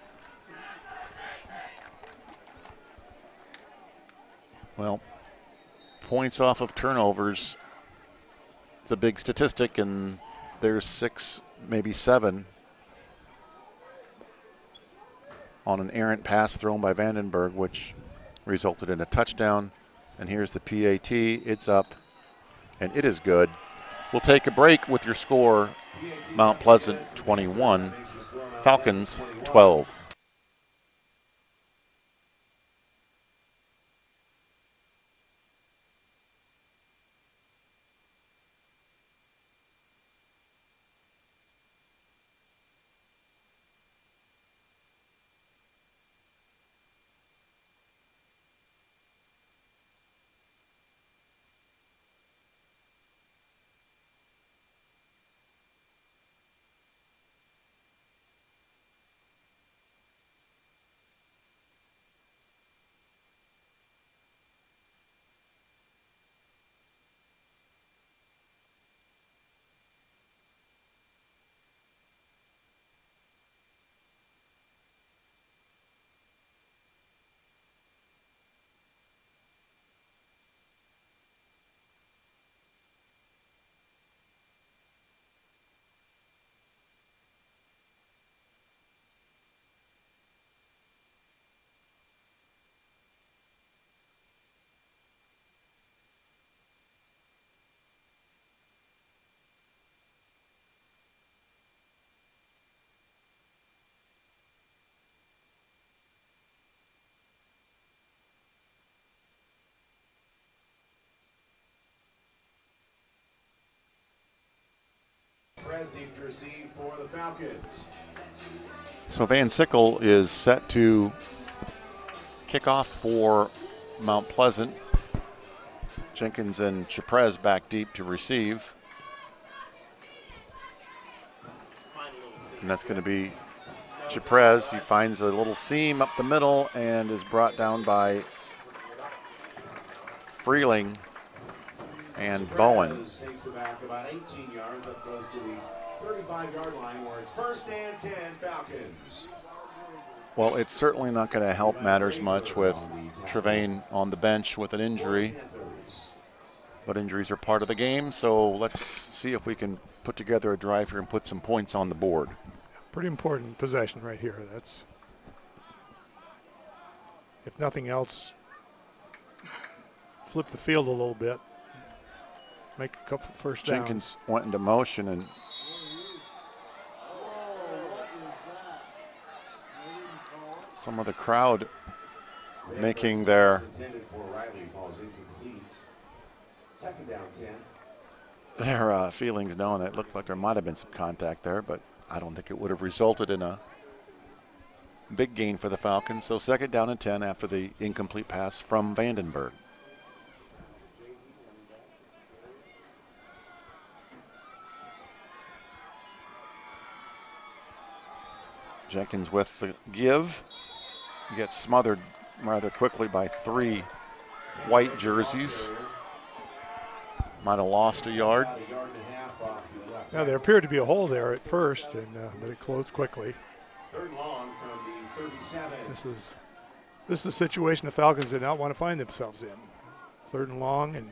Well, points off of turnovers, it's a big statistic, and there's 6, maybe 7 on an errant pass thrown by Vandenberg, which resulted in a touchdown. And here's the PAT. It's up, and it is good. We'll take a break with your score, Mount Pleasant 21, Falcons 12. To receive for the Falcons. So Van Sickle is set to kick off for Mount Pleasant. Jenkins and Chaprez back deep to receive. And that's going to be Chaprez. He finds a little seam up the middle and is brought down by Freeling and Bowen. Takes it back about 18 yards, up goes to the 35-yard line where it's 1st and 10 Falcons. Well, it's certainly not going to help matters much with Trevane on the bench with an injury. But injuries are part of the game, so let's see if we can put together a drive here and put some points on the board. Pretty important possession right here. That's, if nothing else, flip the field a little bit. Make a couple first downs. Jenkins went into motion and some of the crowd making their feelings known. It looked like there might have been some contact there, but I don't think it would have resulted in a big gain for the Falcons. So 2nd down and 10 after the incomplete pass from Vandenberg. Jenkins with the give. Gets smothered rather quickly by 3 white jerseys. Might have lost a yard. Now, there appeared to be a hole there at first, but it closed quickly. 3rd long from the 37. This is a situation the Falcons did not want to find themselves in. 3rd and long and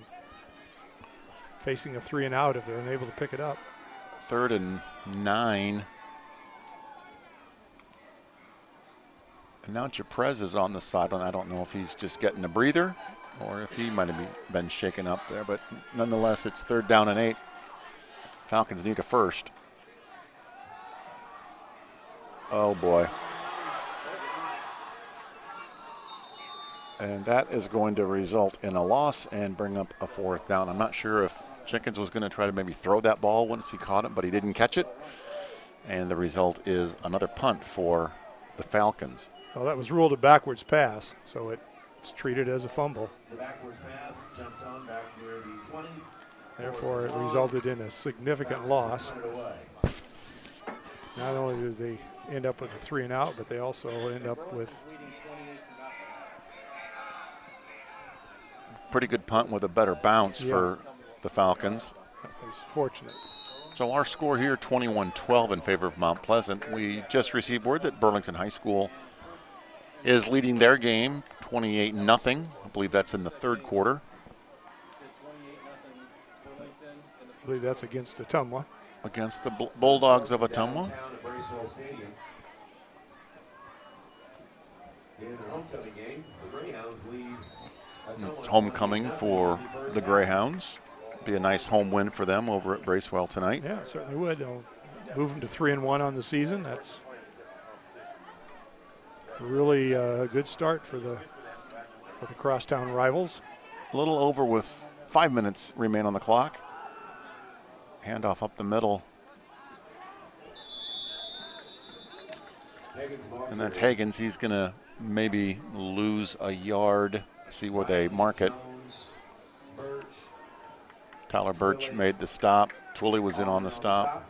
facing a 3 and out if they're unable to pick it up. 3rd and 9. And now Chaprez is on the sideline. I don't know if he's just getting a breather or if he might have been shaken up there, but nonetheless, it's 3rd down and 8. Falcons need a first. Oh boy. And that is going to result in a loss and bring up a 4th down. I'm not sure if Jenkins was going to try to maybe throw that ball once he caught it, but he didn't catch it. And the result is another punt for the Falcons. Well, that was ruled a backwards pass, so it's treated as a fumble. The backwards pass jumped on back near the 20. Therefore, it resulted in a significant loss. Not only did they end up with a 3 and out, but they also end up with pretty good punt with a better bounce for the Falcons. That was fortunate. So our score here, 21-12 in favor of Mount Pleasant. We just received word that Burlington High School is leading their game 28-0. I believe that's in the third quarter. I believe that's against Ottumwa. Against the Bulldogs of Ottumwa. It's homecoming for the Greyhounds. Be a nice home win for them over at Bracewell tonight. Yeah, certainly would. They'll move them to 3-1 on the season. That's really a good start for the crosstown rivals. A little over with 5 minutes remain on the clock. Handoff up the middle. And that's Higgins. He's going to maybe lose a yard. See where they mark it. Tyler Birch made the stop. Twilley was in on the stop.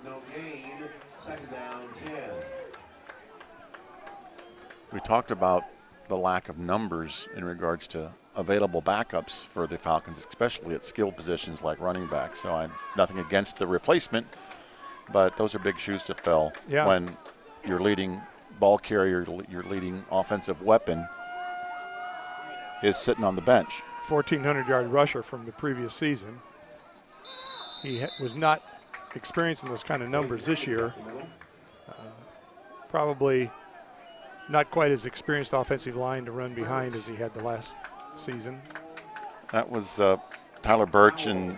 We talked about the lack of numbers in regards to available backups for the Falcons, especially at skill positions like running back. So I'm nothing against the replacement, but those are big shoes to fill when your leading ball carrier, your leading offensive weapon is sitting on the bench. 1,400-yard rusher from the previous season. He was not experiencing those kind of numbers this year. Probably not quite as experienced offensive line to run behind as he had the last season. That was Tyler Birch and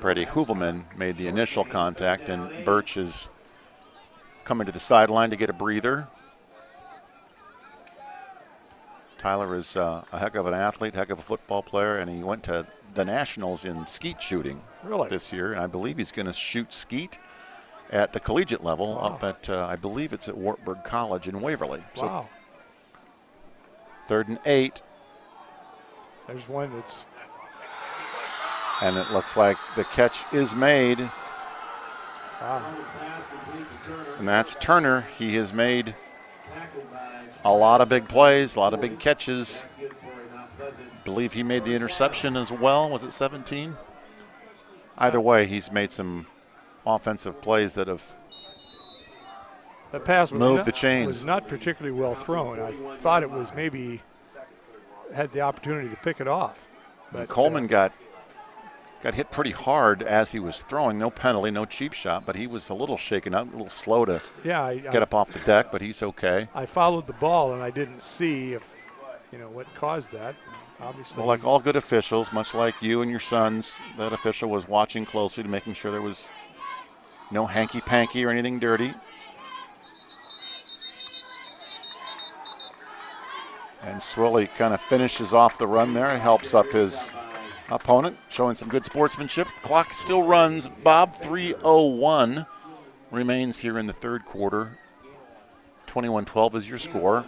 Brady Hubelman made the initial contact, and Birch is coming to the sideline to get a breather. Tyler is a heck of an athlete, heck of a football player, and he went to the Nationals in skeet shooting this year, and I believe he's going to shoot skeet at the collegiate level up at, I believe it's at Wartburg College in Waverly. Wow. So 3rd and 8. There's one that's... And it looks like the catch is made. Wow. And that's Turner. He has made a lot of big plays, a lot of big catches. I believe he made the interception as well. Was it 17? Either way, he's made some offensive plays that have that pass moved the chains. Was not particularly well thrown. I thought it was maybe had the opportunity to pick it off. But Coleman got hit pretty hard as he was throwing. No penalty, no cheap shot, but he was a little shaken up, a little slow to get up off the deck, but he's okay. I followed the ball, and I didn't see if, what caused that. Obviously. Well, like all good officials, much like you and your sons, that official was watching closely to making sure there was no hanky-panky or anything dirty. And Swilly kind of finishes off the run there. Helps up his opponent, showing some good sportsmanship. Clock still runs. Bob, 3:01 remains here in the third quarter. 21-12 is your score.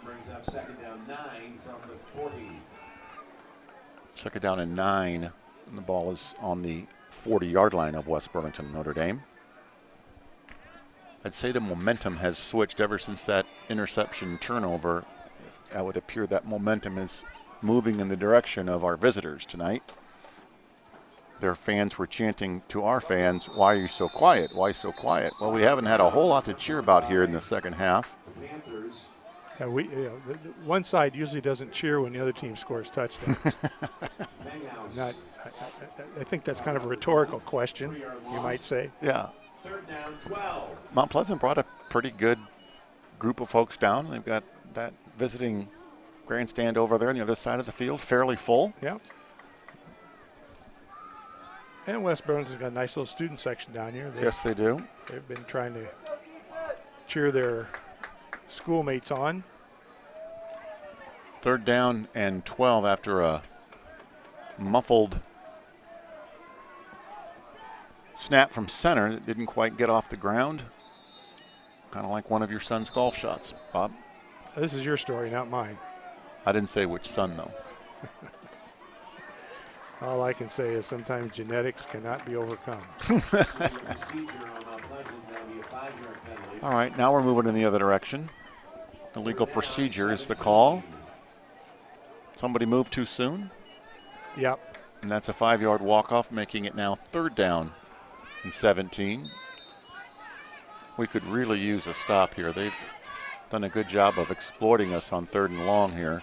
Second down and 9. And the ball is on the 40-yard line of West Burlington, Notre Dame. I'd say the momentum has switched ever since that interception turnover. I would appear that momentum is moving in the direction of our visitors tonight. Their fans were chanting to our fans, "Why are you so quiet? Why so quiet?" Well, we haven't had a whole lot to cheer about here in the second half. The one side usually doesn't cheer when the other team scores touchdowns. I think that's kind of a rhetorical question, you might say. Yeah. Mount Pleasant brought a pretty good group of folks down. They've got that visiting grandstand over there on the other side of the field, fairly full. Yeah. And West Burlington's got a nice little student section down here. Yes, they do. They've been trying to cheer their schoolmates on. 3rd down and 12 after a muffled snap from center that didn't quite get off the ground. Kind of like one of your son's golf shots, Bob. This is your story, not mine. I didn't say which son, though. All I can say is sometimes genetics cannot be overcome. All right, now we're moving in the other direction. Illegal procedure is the call. Somebody moved too soon. Yep. And that's a 5-yard walk-off, making it now 3rd down and 17. we could really use a stop here. They've done a good job of exploiting us on 3rd and long here.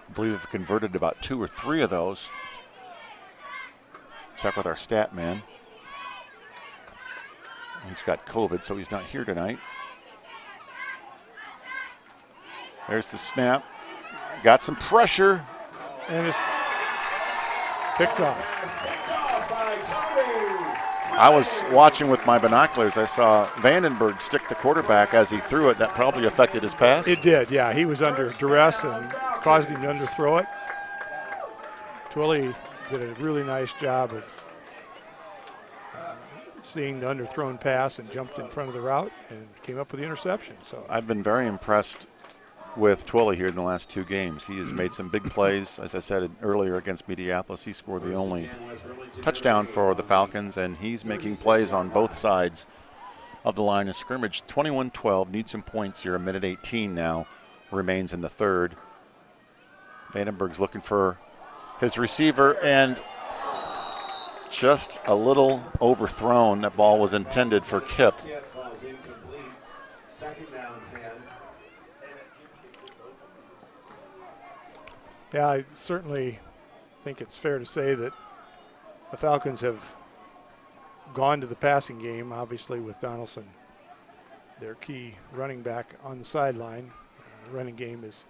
I believe we've converted about 2 or 3 of those. Check with our stat man. He's got COVID, so he's not here tonight. There's the snap. Got some pressure. And it's picked off. I was watching with my binoculars. I saw Vandenberg stick the quarterback as he threw it. That probably affected his pass. It did, yeah. He was under duress and caused him to underthrow it. Twilly did a really nice job of seeing the underthrown pass and jumped in front of the route and came up with the interception. So I've been very impressed with Twilly here in the last 2 games. He has made some big plays. As I said earlier against Mediapolis, he scored the only touchdown for the Falcons, and he's making plays on both sides of the line of scrimmage. 21-12, need some points here. 1:18 now remains in the 3rd. Vandenberg's looking for his receiver, and just a little overthrown. That ball was intended for Kip. yeah, I certainly think it's fair to say that the Falcons have gone to the passing game, obviously with Donaldson, their key running back, on the sideline. The running game is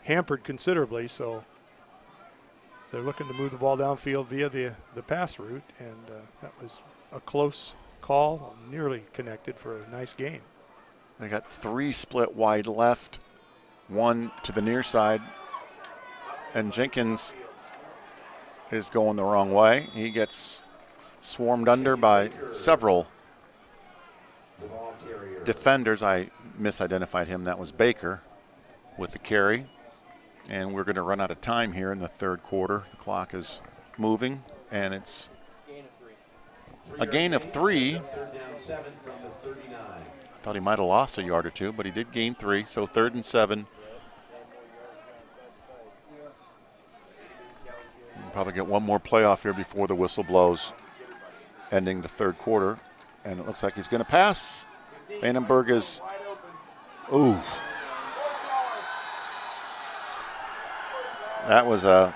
hampered considerably, so they're looking to move the ball downfield via the pass route, and that was a close call, nearly connected for a nice gain. They got 3 split wide left, 1 to the near side, and Jenkins is going the wrong way. He gets swarmed under by several defenders. I misidentified him. That was Baker with the carry. And we're going to run out of time here in the 3rd quarter. The clock is moving, and it's a gain of 3. I thought he might have lost a yard or 2, but he did gain 3, so 3rd and 7. We'll probably get one more playoff here before the whistle blows, ending the 3rd quarter. And it looks like he's going to pass. Vandenberg is, ooh. That was a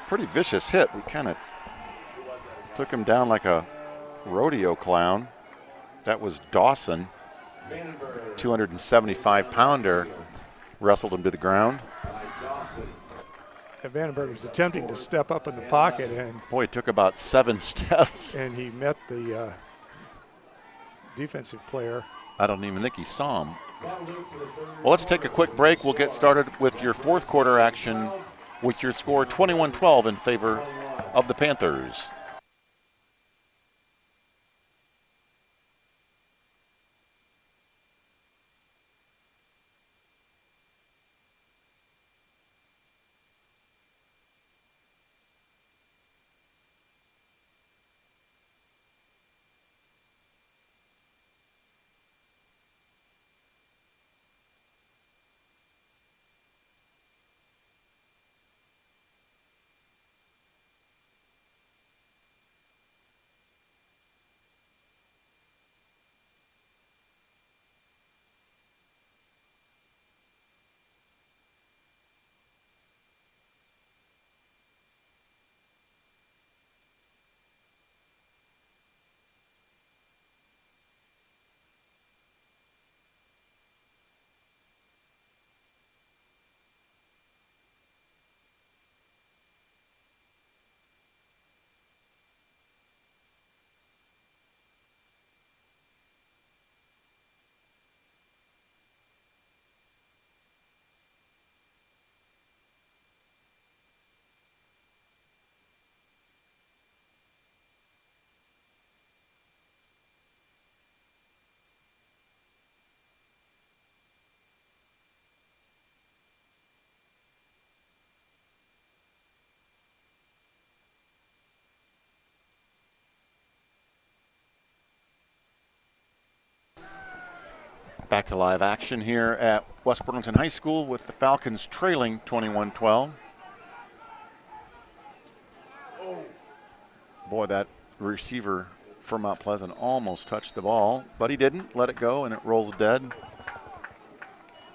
pretty vicious hit. He kind of took him down like a rodeo clown. That was Dawson, 275-pounder, wrestled him to the ground. And Vandenberg was attempting to step up in the pocket, and boy, it took about 7 steps. And he met the defensive player. I don't even think he saw him. Well, let's take a quick break. We'll get started with your 4th quarter action with your score 21-12 in favor of the Panthers. Back to live action here at West Burlington High School with the Falcons trailing 21-12. Boy, that receiver for Mount Pleasant almost touched the ball, but he didn't. Let it go, and it rolls dead.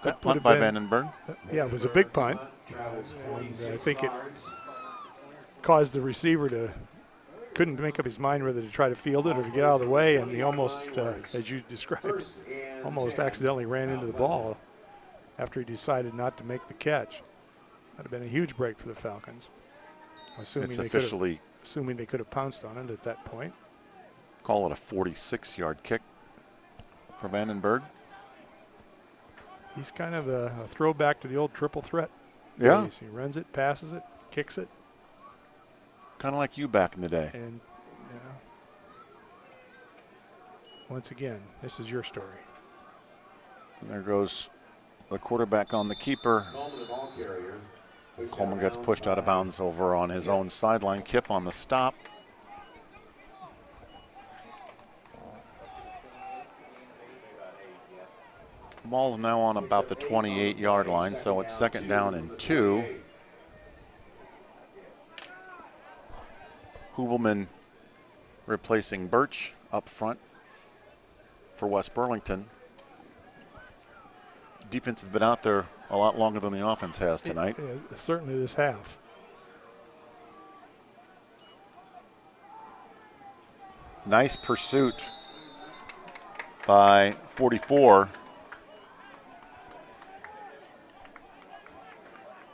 Good punt by Vandenberg. Yeah, it was a big punt. And I think it caused the receiver to couldn't make up his mind whether to try to field it or to get out of the way, and he almost, as you described, almost accidentally ran into the ball after he decided not to make the catch. That would have been a huge break for the Falcons. Assuming they could have pounced on it at that point. Call it a 46-yard kick for Vandenberg. He's kind of a throwback to the old triple threat. Yeah. He runs it, passes it, kicks it. Kind of like you back in the day. And once again, this is your story. And there goes the quarterback on the keeper. Coleman gets pushed out of bounds over on his own sideline. Kip on the stop. Ball's now on about the 28-yard line, so it's 2nd down and 2. Hoovelman replacing Birch up front for West Burlington. Defense have been out there a lot longer than the offense has tonight. Certainly this half. Nice pursuit by 44.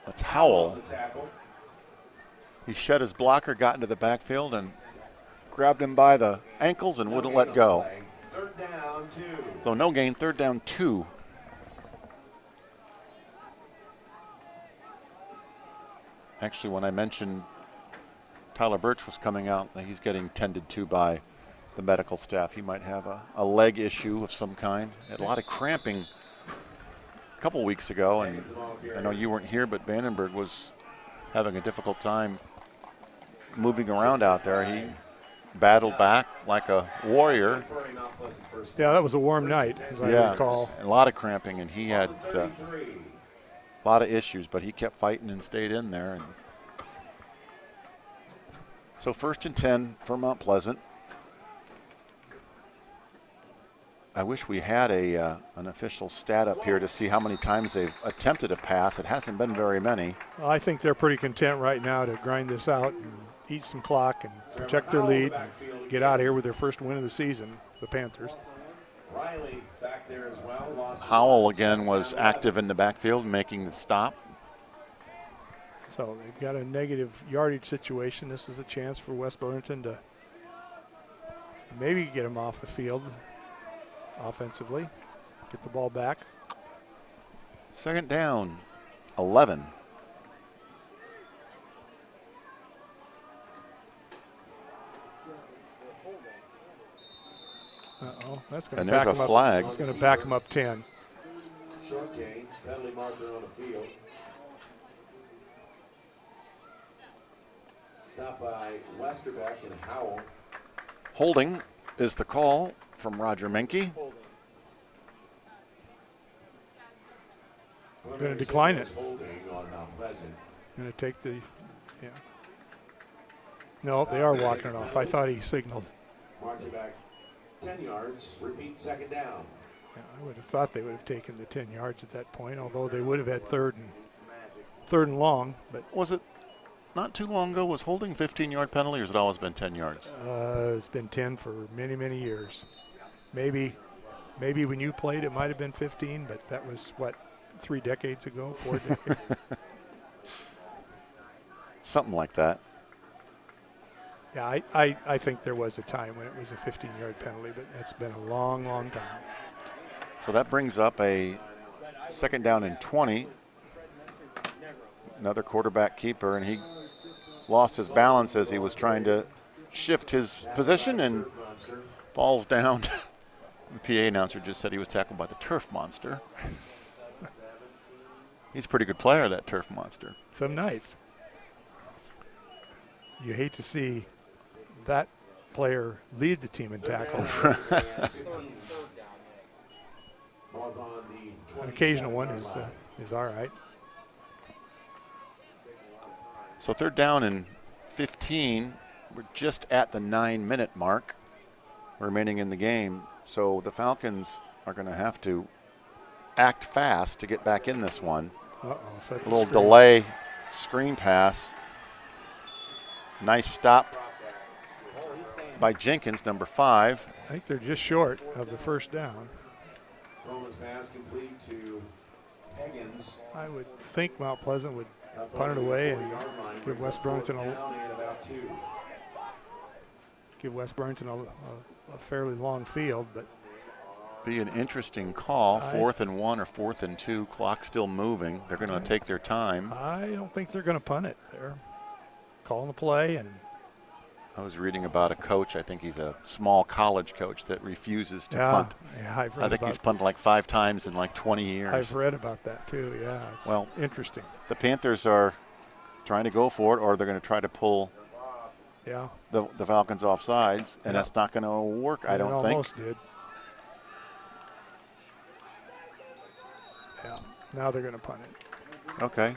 That's Howell. He shed his blocker, got into the backfield, and grabbed him by the ankles and wouldn't let go. So no gain, 3rd down 2. Actually, when I mentioned Tyler Birch was coming out, he's getting tended to by the medical staff. He might have a leg issue of some kind. Had a lot of cramping a couple weeks ago, and I know you weren't here, but Vandenberg was having a difficult time moving around out there. He battled back like a warrior. Yeah, that was a warm night, as I recall. A lot of cramping, and he had a lot of issues, but he kept fighting and stayed in there. And so 1st and 10 for Mount Pleasant. I wish we had an official stat up here to see how many times they've attempted a pass. It hasn't been very many. Well, I think they're pretty content right now to grind this out and eat some clock and protect their lead and get out of here with their first win of the season, the Panthers. Riley back there as well. Howell again was active in the backfield, making the stop. So they've got a negative yardage situation. This is a chance for West Burlington to maybe get them off the field offensively, get the ball back. 2nd down, 11. Uh-oh, that's going And to there's back a them flag. up. It's going to back them up 10. Short gain, penalty marker on the field. Stopped by Westerbeck and Howell. Holding is the call from Roger Menke. Going to decline it. Holding on Mount Pleasant. Going to take the, No, they are walking it off. I thought he signaled. March it back 10 yards, repeat 2nd down. Yeah, I would have thought they would have taken the 10 yards at that point, although they would have had third and long. But Was it not too long ago? Was holding 15-yard penalty, or has it always been 10 yards? It's been 10 for many, many years. Maybe when you played it might have been 15, but that was, 3 decades ago, 4 decades? Something like that. Yeah, I think there was a time when it was a 15-yard penalty, but that's been a long, long time. So that brings up a 2nd down and 20. Another quarterback keeper, and he lost his balance as he was trying to shift his position and falls down. The PA announcer just said he was tackled by the turf monster. He's a pretty good player, that turf monster. Some nights. You hate to see that player lead the team in tackles. An occasional one is all right. So 3rd down and 15. We're just at the 9-minute mark. remaining in the game. So the Falcons are going to have to act fast to get back in this one. Uh-oh, a little delay screen pass. Nice stop by Jenkins, number 5. I think they're just short of the first down. Pass complete to Higgins. I would think Mount Pleasant would punt it away and give West Burlington a fairly long field, but be an interesting call. 4th and 1 or 4th and 2. Clock still moving. They're going to take their time. I don't think they're going to punt it. They're calling the play. And I was reading about a coach. I think he's a small college coach that refuses to punt. Yeah, I think he's punted like 5 times in like 20 years. I've read about that too. Yeah, it's interesting. The Panthers are trying to go for it, or they're going to try to pull the Falcons off sides, and that's not going to work, I don't think. It almost did. Yeah, now they're going to punt it. Okay.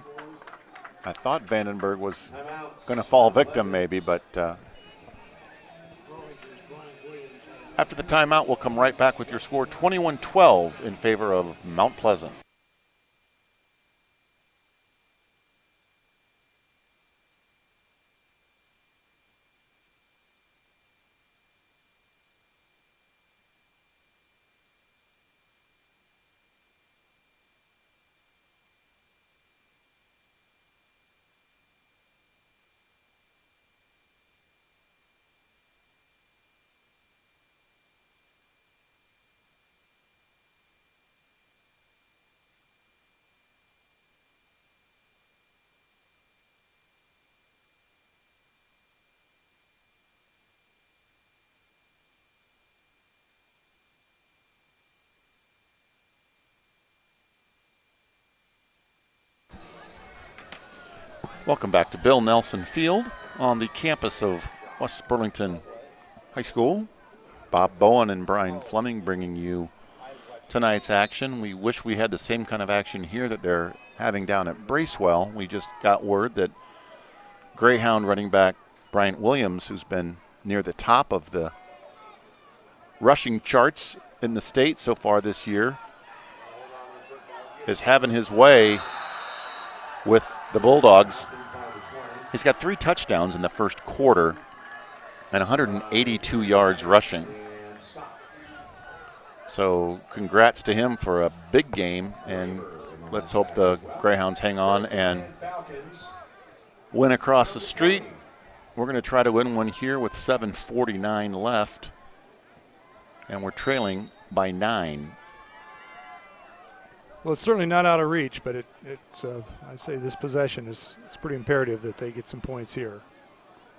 I thought Vandenberg was going to fall victim maybe, but after the timeout, we'll come right back with your score, 21-12 in favor of Mount Pleasant. Welcome back to Bill Nelson Field on the campus of West Burlington High School. Bob Bowen and Brian Fleming bringing you tonight's action. We wish we had the same kind of action here that they're having down at Bracewell. We just got word that Greyhound running back Bryant Williams, who's been near the top of the rushing charts in the state so far this year, is having his way with the Bulldogs. He's got 3 touchdowns in the first quarter and 182 yards rushing. So congrats to him for a big game, and let's hope the Greyhounds hang on and win across the street. We're going to try to win one here with 7:49 left, and we're trailing by 9. Well, it's certainly not out of reach, but it's I'd say this possession it's pretty imperative that they get some points here,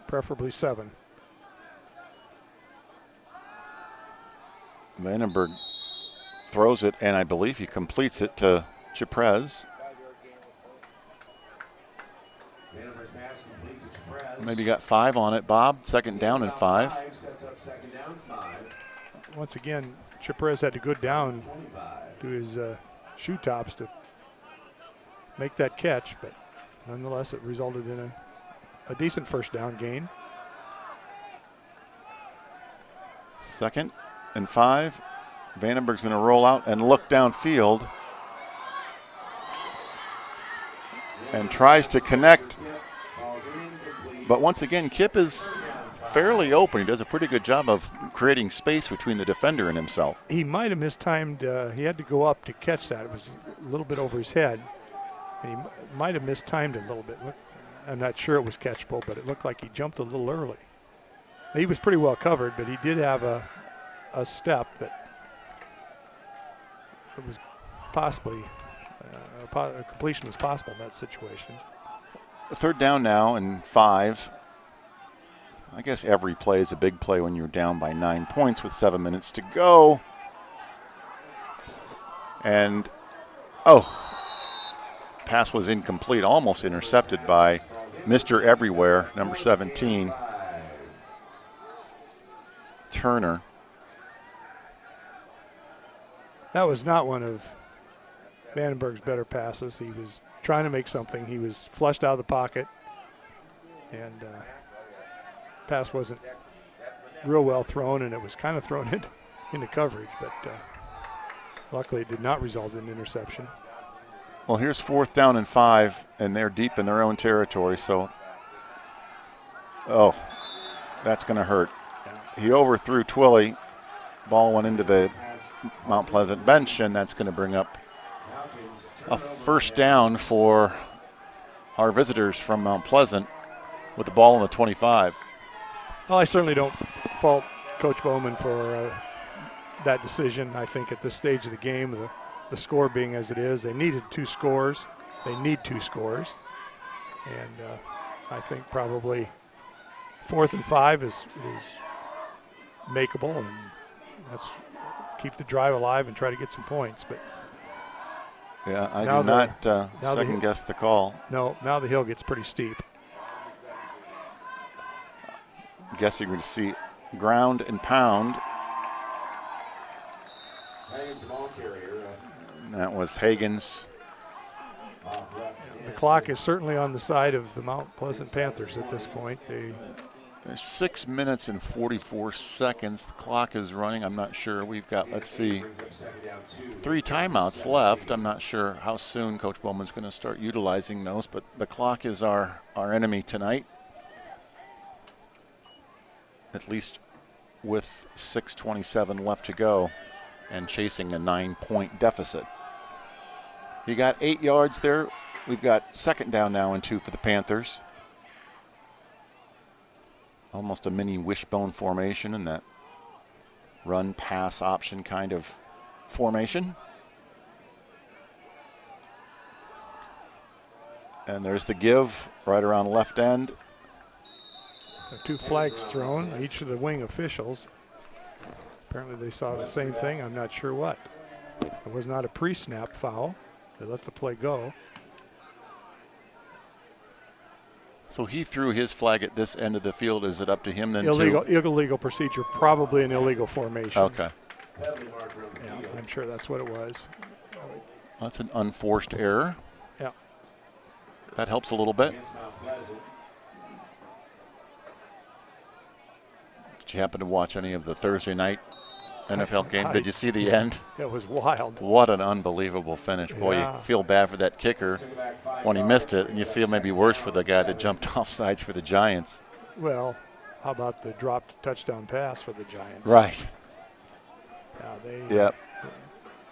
preferably 7. Vandenberg throws it, and I believe he completes it to Chiprez. Maybe got 5 on it, Bob. 2nd down and 5. Once again, Chiprez had to go down to his shoe tops to make that catch, but nonetheless it resulted in a decent first down gain. 2nd and 5. Vandenberg's going to roll out and look downfield and tries to connect, but once again Kip is fairly open. He does a pretty good job of creating space between the defender and himself. He might have mistimed. He had to go up to catch that. It was a little bit over his head, and he might have mistimed it a little bit. I'm not sure it was catchable, but it looked like he jumped a little early. He was pretty well covered, but he did have a step that it was possibly a completion was possible in that situation. 3rd down now and 5. I guess every play is a big play when you're down by 9 points with 7 minutes to go. And, pass was incomplete, almost intercepted by Mr. Everywhere, number 17, Turner. That was not one of Vandenberg's better passes. He was trying to make something. He was flushed out of the pocket, and pass wasn't real well thrown, and it was kind of thrown into coverage, but luckily it did not result in interception. Well, here's 4th down and 5, and they're deep in their own territory, so, that's going to hurt. Yeah. He overthrew Twilly. Ball went into the Mount Pleasant bench, and that's going to bring up a 1st down for our visitors from Mount Pleasant with the ball on the 25. Well, I certainly don't fault Coach Bowman for that decision. I think at this stage of the game, the score being as it is, they needed 2 scores. They need 2 scores. And I think probably 4th and 5 is makeable, and let's keep the drive alive and try to get some points. But yeah, I do not second guess the call. No, now the hill gets pretty steep. I'm guessing we're going to see ground and pound. And that was Hagen's. The clock is certainly on the side of the Mount Pleasant Panthers at this point. There's 6 minutes and 44 seconds. The clock is running. I'm not sure. We've got, let's see, 3 timeouts left. I'm not sure how soon Coach Bowman's going to start utilizing those, but the clock is our enemy tonight, at least with 6:27 left to go and chasing a 9-point deficit. He got 8 yards there. We've got 2nd down now and 2 for the Panthers. Almost a mini wishbone formation in that run-pass option kind of formation. And there's the give right around left end. 2 flags thrown, each of the wing officials. Apparently they saw the same thing. I'm not sure what. It was not a pre-snap foul. They let the play go. So he threw his flag at this end of the field. Is it up to him then illegal procedure, probably an illegal formation. Okay. Yeah, I'm sure that's what it was. That's an unforced error. Yeah. That helps a little bit. Did you happen to watch any of the Thursday night NFL game? Did you see the end? It was wild. What an unbelievable finish. Boy, yeah. You feel bad for that kicker when he missed it, and you feel maybe worse for the guy that jumped off sides for the Giants. Well, how about the dropped touchdown pass for the Giants? Right. Yeah,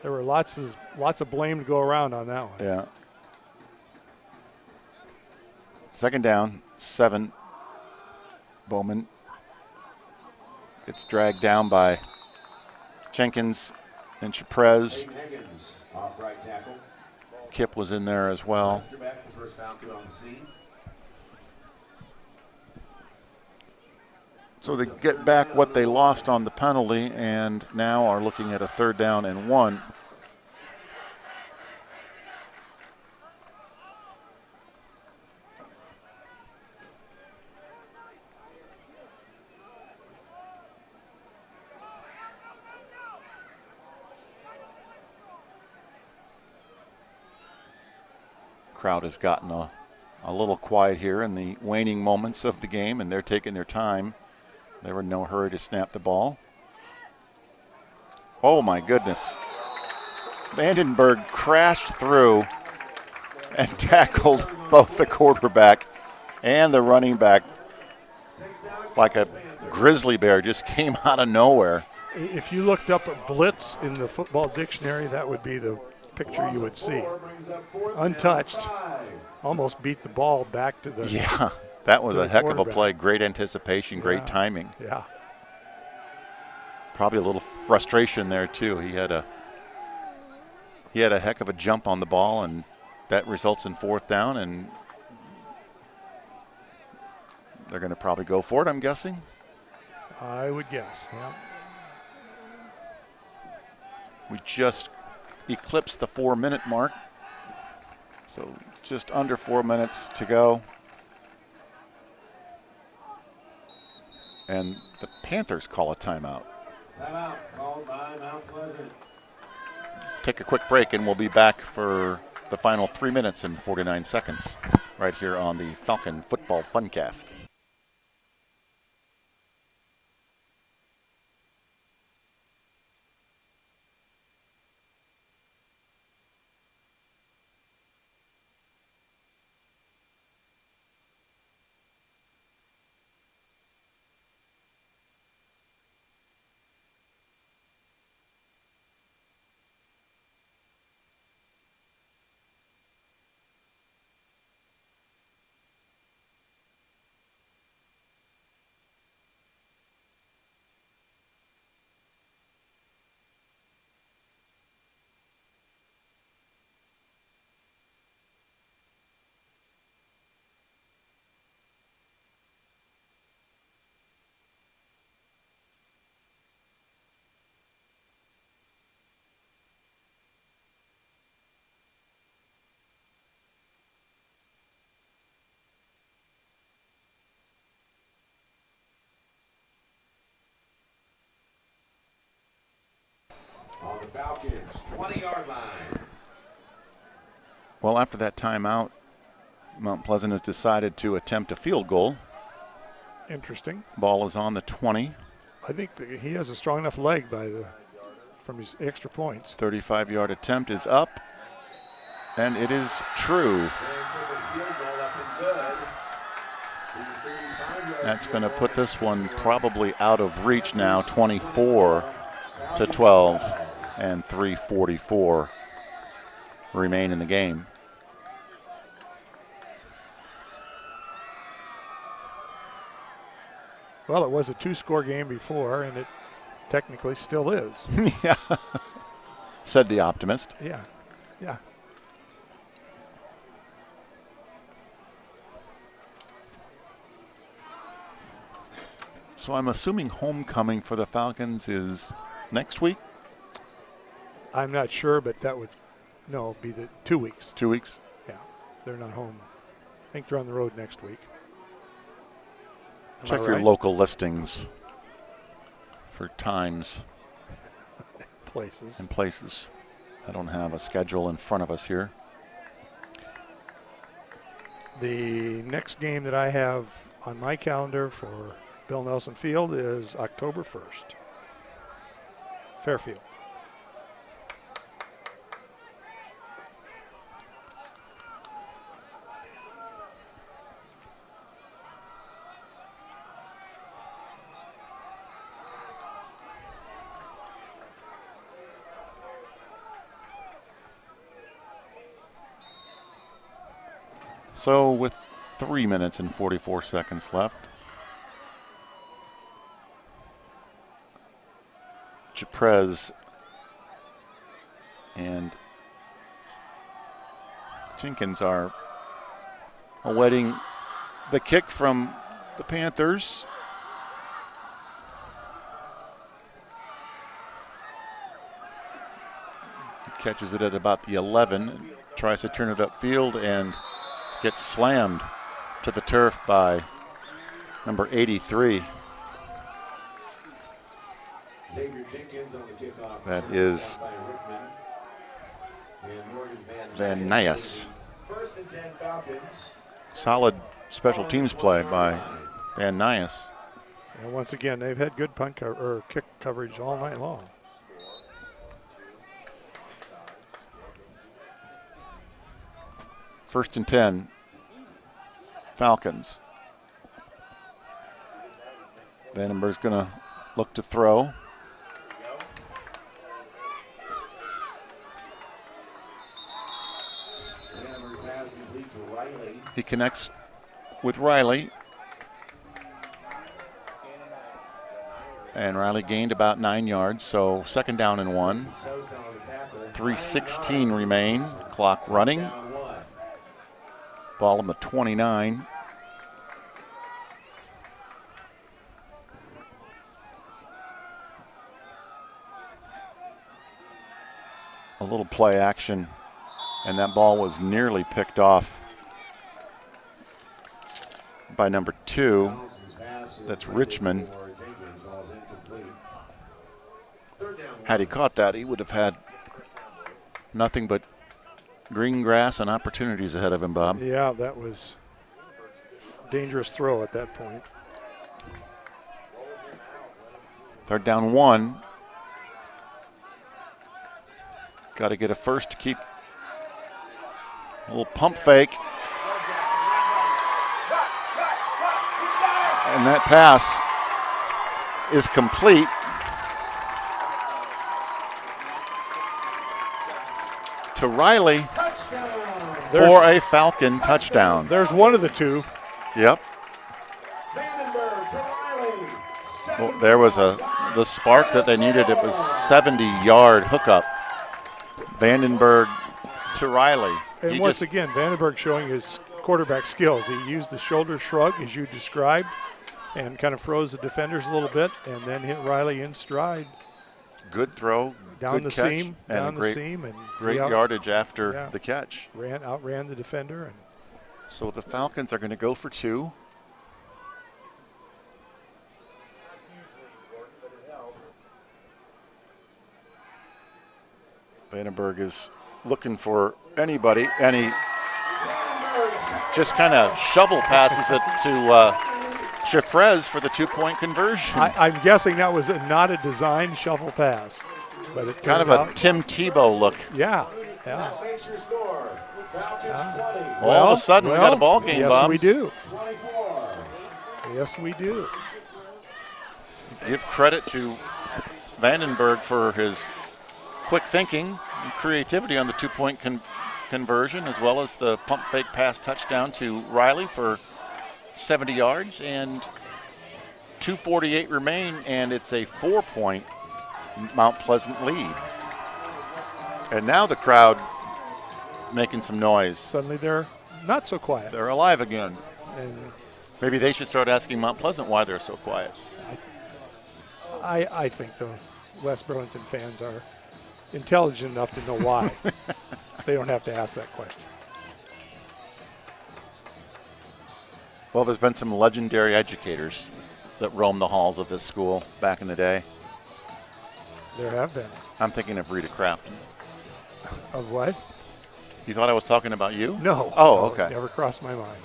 there were lots of blame to go around on that one. Yeah. 2nd down, 7. Bowman gets dragged down by Jenkins and Chaprez. Kip was in there as well. So they get back what they lost on the penalty and now are looking at a 3rd down and 1. Crowd has gotten a little quiet here in the waning moments of the game, and they're taking their time. They were in no hurry to snap the ball. Oh my goodness. Vandenberg crashed through and tackled both the quarterback and the running back like a grizzly bear, just came out of nowhere. If you looked up a blitz in the football dictionary, that would be the picture you would see. Untouched, almost beat the ball back to the. Yeah, that was a heck of a play. Great anticipation, great timing. Yeah. Probably a little frustration there too. He had a heck of a jump on the ball, and that results in 4th down, and they're going to probably go for it, I'm guessing. I would guess, yeah. We just eclipsed the 4-minute mark. So just under 4 minutes to go. And the Panthers call a timeout. Timeout called by Mount Pleasant. Take a quick break and we'll be back for the final 3 minutes and 49 seconds right here on the Falcon Football Funcast. Well, after that timeout, Mount Pleasant has decided to attempt a field goal. Interesting. Ball is on the 20. I think that he has a strong enough leg from his extra points. 35-yard attempt is up, and it is true. That's going to put this one probably out of reach now, 24-12, and 3:44 remain in the game. Well, it was a 2-score game before, and it technically still is. Yeah, said the optimist. Yeah, yeah. So I'm assuming homecoming for the Falcons is next week? I'm not sure, but that would, be the 2 weeks. 2 weeks? Yeah, they're not home. I think they're on the road next week. Check your local listings for times places. and places. I don't have a schedule in front of us here. The next game that I have on my calendar for Bill Nelson Field is October 1st. Fairfield. So with 3 minutes and 44 seconds left, Japrez and Jenkins are awaiting the kick from the Panthers. He catches it at about the 11, tries to turn it upfield and gets slammed to the turf by number 83. That is Van Nys. Solid special teams play by Van Nys. And once again, they've had good kick coverage all night long. First and 10, Falcons. Vandenberg's going to look to throw. He connects with Riley. And Riley gained about 9 yards, so second down and 1. 3:16 remain, clock running. Ball on the 29. A little play action, and that ball was nearly picked off by number 2. That's Richmond. Had he caught that, he would have had nothing but green grass and opportunities ahead of him, Bob. Yeah, that was a dangerous throw at that point. Third down 1. Got to get a first to keep a little pump fake. And that pass is complete. To Riley for a Falcon touchdown. There's one of the two. Yep. Well, there was the spark that they needed. It was 70-yard hookup. Vandenberg to Riley. And once again, Vandenberg showing his quarterback skills. He used the shoulder shrug, as you described, and kind of froze the defenders a little bit, and then hit Riley in stride. Good throw. Down good the catch, seam, and down the great, seam, and great yardage after the catch. Outran the defender. And so the Falcons are going to go for 2. Vandenberg is looking for anybody, and he just kind of shovel passes it to Chiprez for the 2-point conversion. I'm guessing that was not a designed shovel pass, but it kind of a Tim Tebow look. Yeah. All of a sudden, we got a ball game, yes, Bob. We do. Yes, we do. Give credit to Vandenberg for his quick thinking and creativity on the 2-point conversion, as well as the pump fake pass touchdown to Riley for 70 yards, and 2:48 remain, and it's a 4-point Mount Pleasant lead. And now the crowd making some noise. Suddenly they're not so quiet. They're alive again. And maybe they should start asking Mount Pleasant why they're so quiet. I think the West Burlington fans are intelligent enough to know why. They don't have to ask that question. Well, there's been some legendary educators that roamed the halls of this school back in the day. There have been. I'm thinking of Rita Crafton. Of what? You thought I was talking about you? No. Oh, no, okay. Never crossed my mind.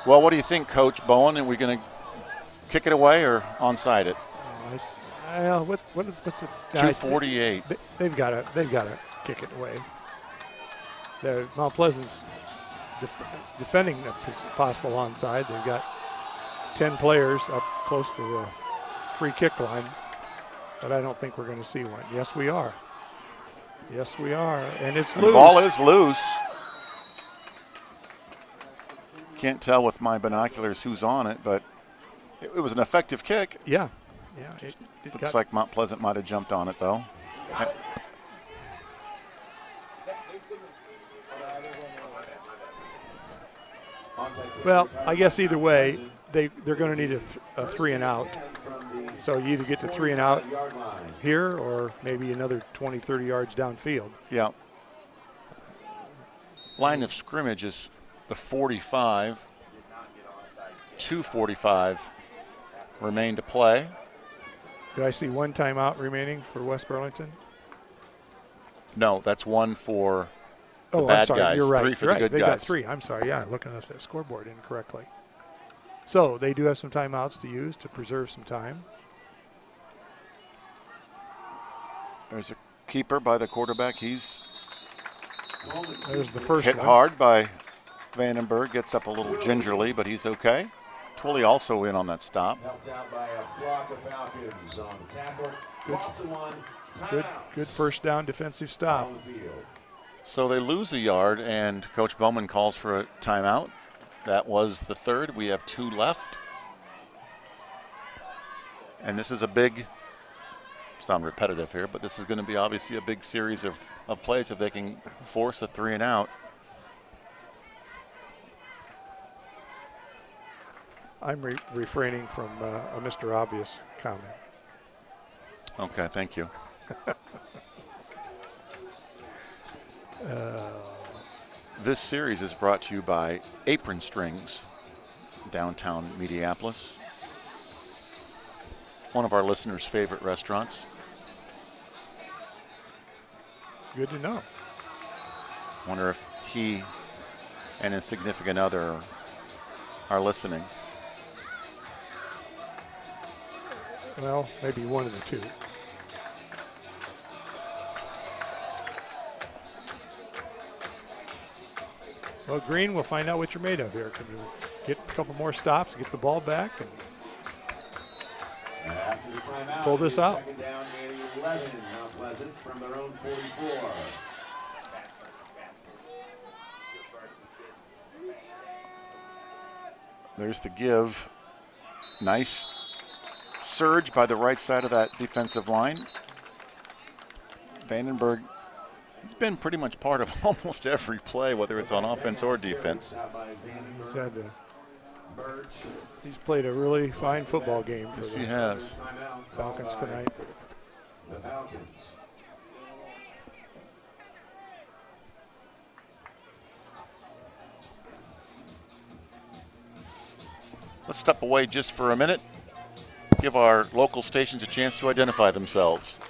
Well, what do you think, Coach Bowen? Are we going to kick it away or onside it? What's the 2:48. They've got to kick it away. Mount Pleasant's defending a possible onside. They've got 10 players up close to the free kick line, but I don't think we're going to see one. Yes, we are. Yes, we are, and it's loose. The ball is loose. Can't tell with my binoculars who's on it, but it was an effective kick. Yeah. Looks like Mount Pleasant might have jumped on it, though. Well, I guess either way, they're going to need a 3 and out. So you either get to 3 and out here or maybe another 20, 30 yards downfield. Yeah. Line of scrimmage is the 45. 2:45 remain to play. Do I see one timeout remaining for West Burlington? No, that's one for the I'm bad sorry. guys. You're right. 3 for You're the right. good They guys. got 3. I'm sorry. Yeah, looking at the scoreboard incorrectly. So they do have some timeouts to use to preserve some time. There's a keeper by the quarterback. He's There's the first hit one. hard by Vandenberg. Gets up a little gingerly, but he's okay. Twilley also in on that stop. Helped out by a flock of Falcons on the tackle. Good first down defensive stop. So they lose a yard, and Coach Bowman calls for a timeout. That was the third. We have 2 left. And this is a big, sound repetitive here, but this is going to be obviously a big series of plays if they can force a 3 and out. I'm refraining from a Mr. Obvious comment. Okay, thank you. This series is brought to you by Apron Strings, downtown Mediapolis. One of our listeners' favorite restaurants. Good to know. Wonder if he and his significant other are listening. Well, maybe one of the two. Well, Green, we'll find out what you're made of here. Can you get a couple more stops, get the ball back, and pull this out? Second down and 11, Mount Pleasant from their own 44. There's the give. Nice surge by the right side of that defensive line. Vandenberg, he's been pretty much part of almost every play, whether it's on offense or defense. He's played a really fine football game for Yes, the he has. Falcons tonight. The Falcons. Let's step away just for a minute. Give our local stations a chance to identify themselves.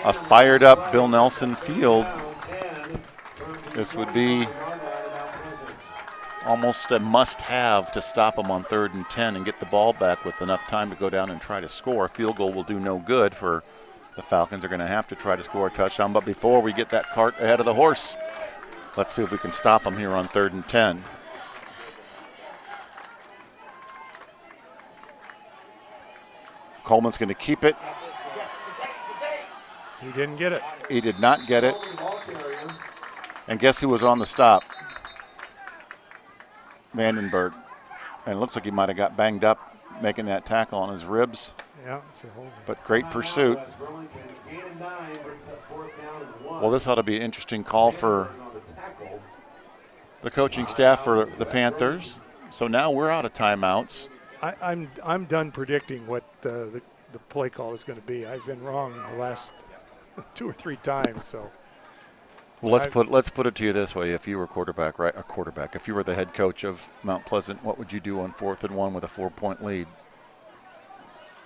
a fired up Bill Nelson field, this would be almost a must-have to stop them on 3rd and 10 and get the ball back with enough time to go down and try to score. A field goal will do no good for the Falcons. They're going to have to try to score a touchdown. But before we get that cart ahead of the horse, let's see if we can stop them here on 3rd and 10. Coleman's going to keep it. He didn't get it. He did not get it. And guess who was on the stop? Vandenberg. And it looks like he might have got banged up making that tackle on his ribs. Yeah, it's a holding. But great pursuit. Well, this ought to be an interesting call for the coaching staff for the Panthers. So now we're out of timeouts. I'm done predicting what the play call is going to be. I've been wrong the last 2 or 3 times. So, well, let's put it to you this way: if you were if you were the head coach of Mount Pleasant, what would you do on 4th and 1 with a 4-point lead?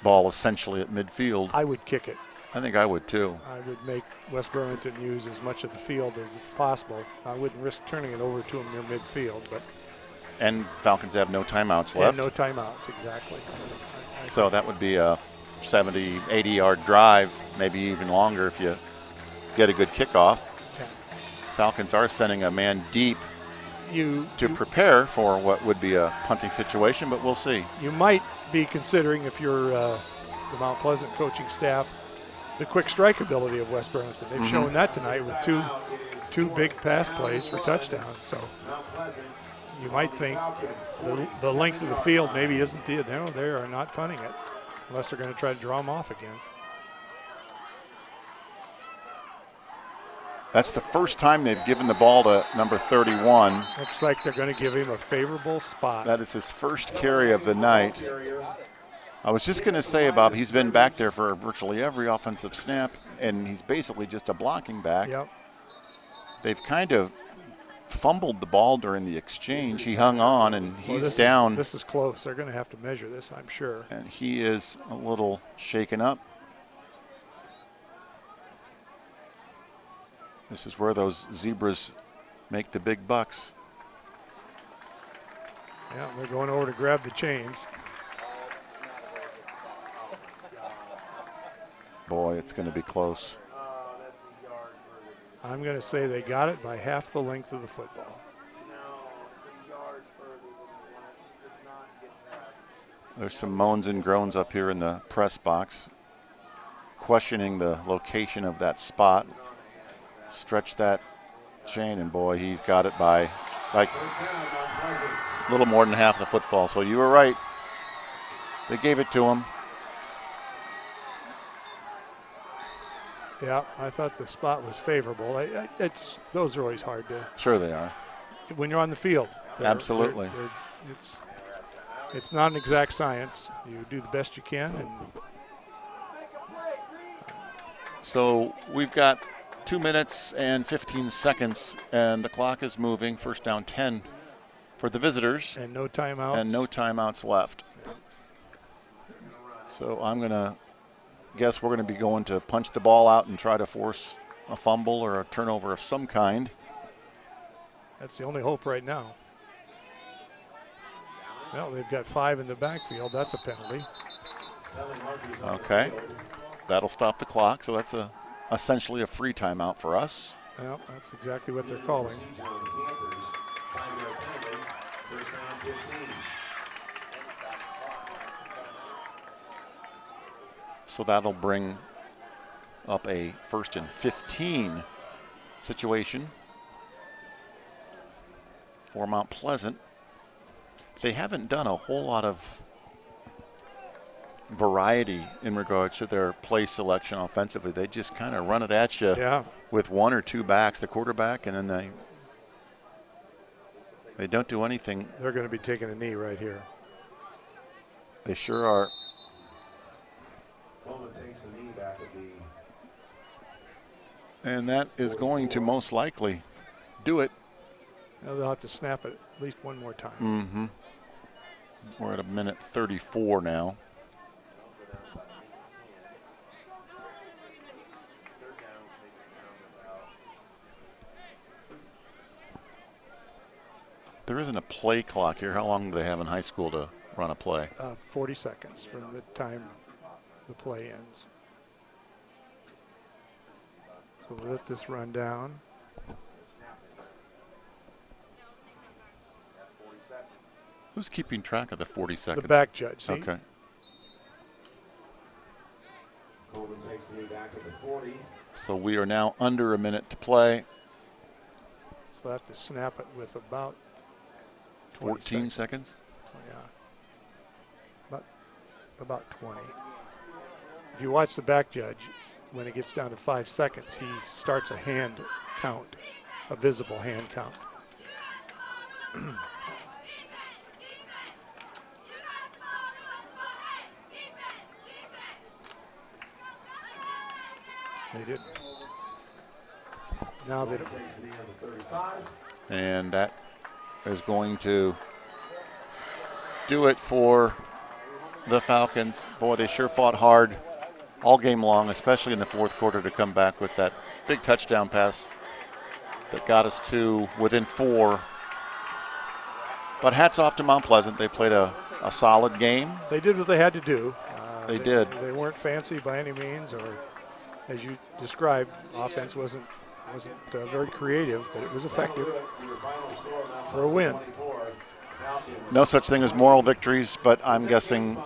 Ball essentially at midfield. I would kick it. I think I would too. I would make West Burlington use as much of the field as possible. I wouldn't risk turning it over to them near midfield, but. And Falcons have no timeouts left. And no timeouts, exactly. So that would be a 70, 80-yard drive, maybe even longer if you get a good kickoff. Okay. Falcons are sending a man deep to prepare for what would be a punting situation, but we'll see. You might be considering, if you're the Mount Pleasant coaching staff, the quick strike ability of West Burlington. They've shown that tonight with two big pass plays for touchdowns. So you might think the length of the field maybe isn't they are not punting it unless they're going to try to draw them off again. That's the first time they've given the ball to number 31. Looks like they're going to give him a favorable spot. That is his first carry of the night. I was just going to say, Bob, he's been back there for virtually every offensive snap, and he's basically just a blocking back. Yep. They've kind of fumbled the ball during the exchange. He hung on, and he's down. This is close. They're going to have to measure this, I'm sure. And he is a little shaken up. This is where those zebras make the big bucks. Yeah, they're going over to grab the chains. Boy, it's going to be close. I'm going to say they got it by half the length of the football. There's some moans and groans up here in the press box, questioning the location of that spot. Stretch that chain, and boy, he's got it by like a little more than half the football. So you were right. They gave it to him. Yeah, I thought the spot was favorable. Those are always hard to. Sure they are. When you're on the field. Absolutely. It's not an exact science. You do the best you can. And so we've got 2 minutes and 15 seconds, and the clock is moving. First down 10 for the visitors. And no timeouts. And no timeouts left. So I'm going to guess we're going to be going to punch the ball out and try to force a fumble or a turnover of some kind. That's the only hope right now. Well, they've got 5 in the backfield. That's a penalty. Okay. That'll stop the clock, so that's essentially a free timeout for us. Well, that's exactly what they're calling. So that'll bring up a 1st and 15 situation for Mount Pleasant. They haven't done a whole lot of variety in regards to their play selection offensively. They just kind of run it at you with 1 or 2 backs, the quarterback, and then they don't do anything. They're going to be taking a knee right here. They sure are. And that is going to most likely do it. Now they'll have to snap it at least one more time. Mm-hmm. We're at a minute 34 now. There isn't a play clock here. How long do they have in high school to run a play? 40 seconds from the time the play ends. So we'll let this run down. Who's keeping track of the 40 seconds? The back judge, see? Okay. Coleman takes the lead back to the 40. So we are now under a minute to play. So I have to snap it with about 14 seconds. Yeah. About 20. If you watch the back judge, when it gets down to 5 seconds, he starts a hand count, a visible hand count. They did. Now they don't. And that is going to do it for the Falcons. Boy, they sure fought hard all game long, especially in the fourth quarter, to come back with that big touchdown pass that got us to within 4. But hats off to Mount Pleasant. They played a solid game. They did what they had to do. They did. They weren't fancy by any means, or as you described, offense wasn't very creative, but it was effective for a win. No such thing as moral victories, but I'm guessing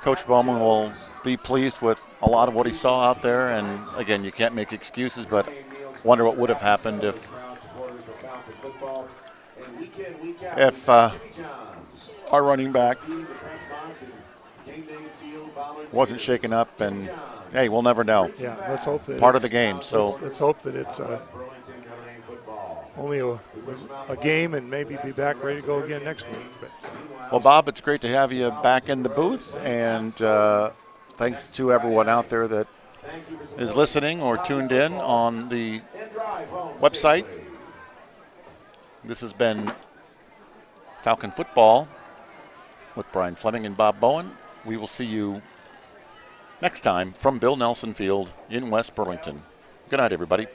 Coach Bowman will be pleased with a lot of what he saw out there. And again, you can't make excuses, but wonder what would have happened if our running back wasn't shaken up. And hey, we'll never know. Yeah, let's hope that part of the game. So let's hope that it's only a game, and maybe be back ready to go again next week. But well, Bob, it's great to have you back in the booth, and thanks to everyone out there that is listening or tuned in on the website. This has been Falcon Football with Brian Fleming and Bob Bowen. We will see you next time from Bill Nelson Field in West Burlington. Good night, everybody.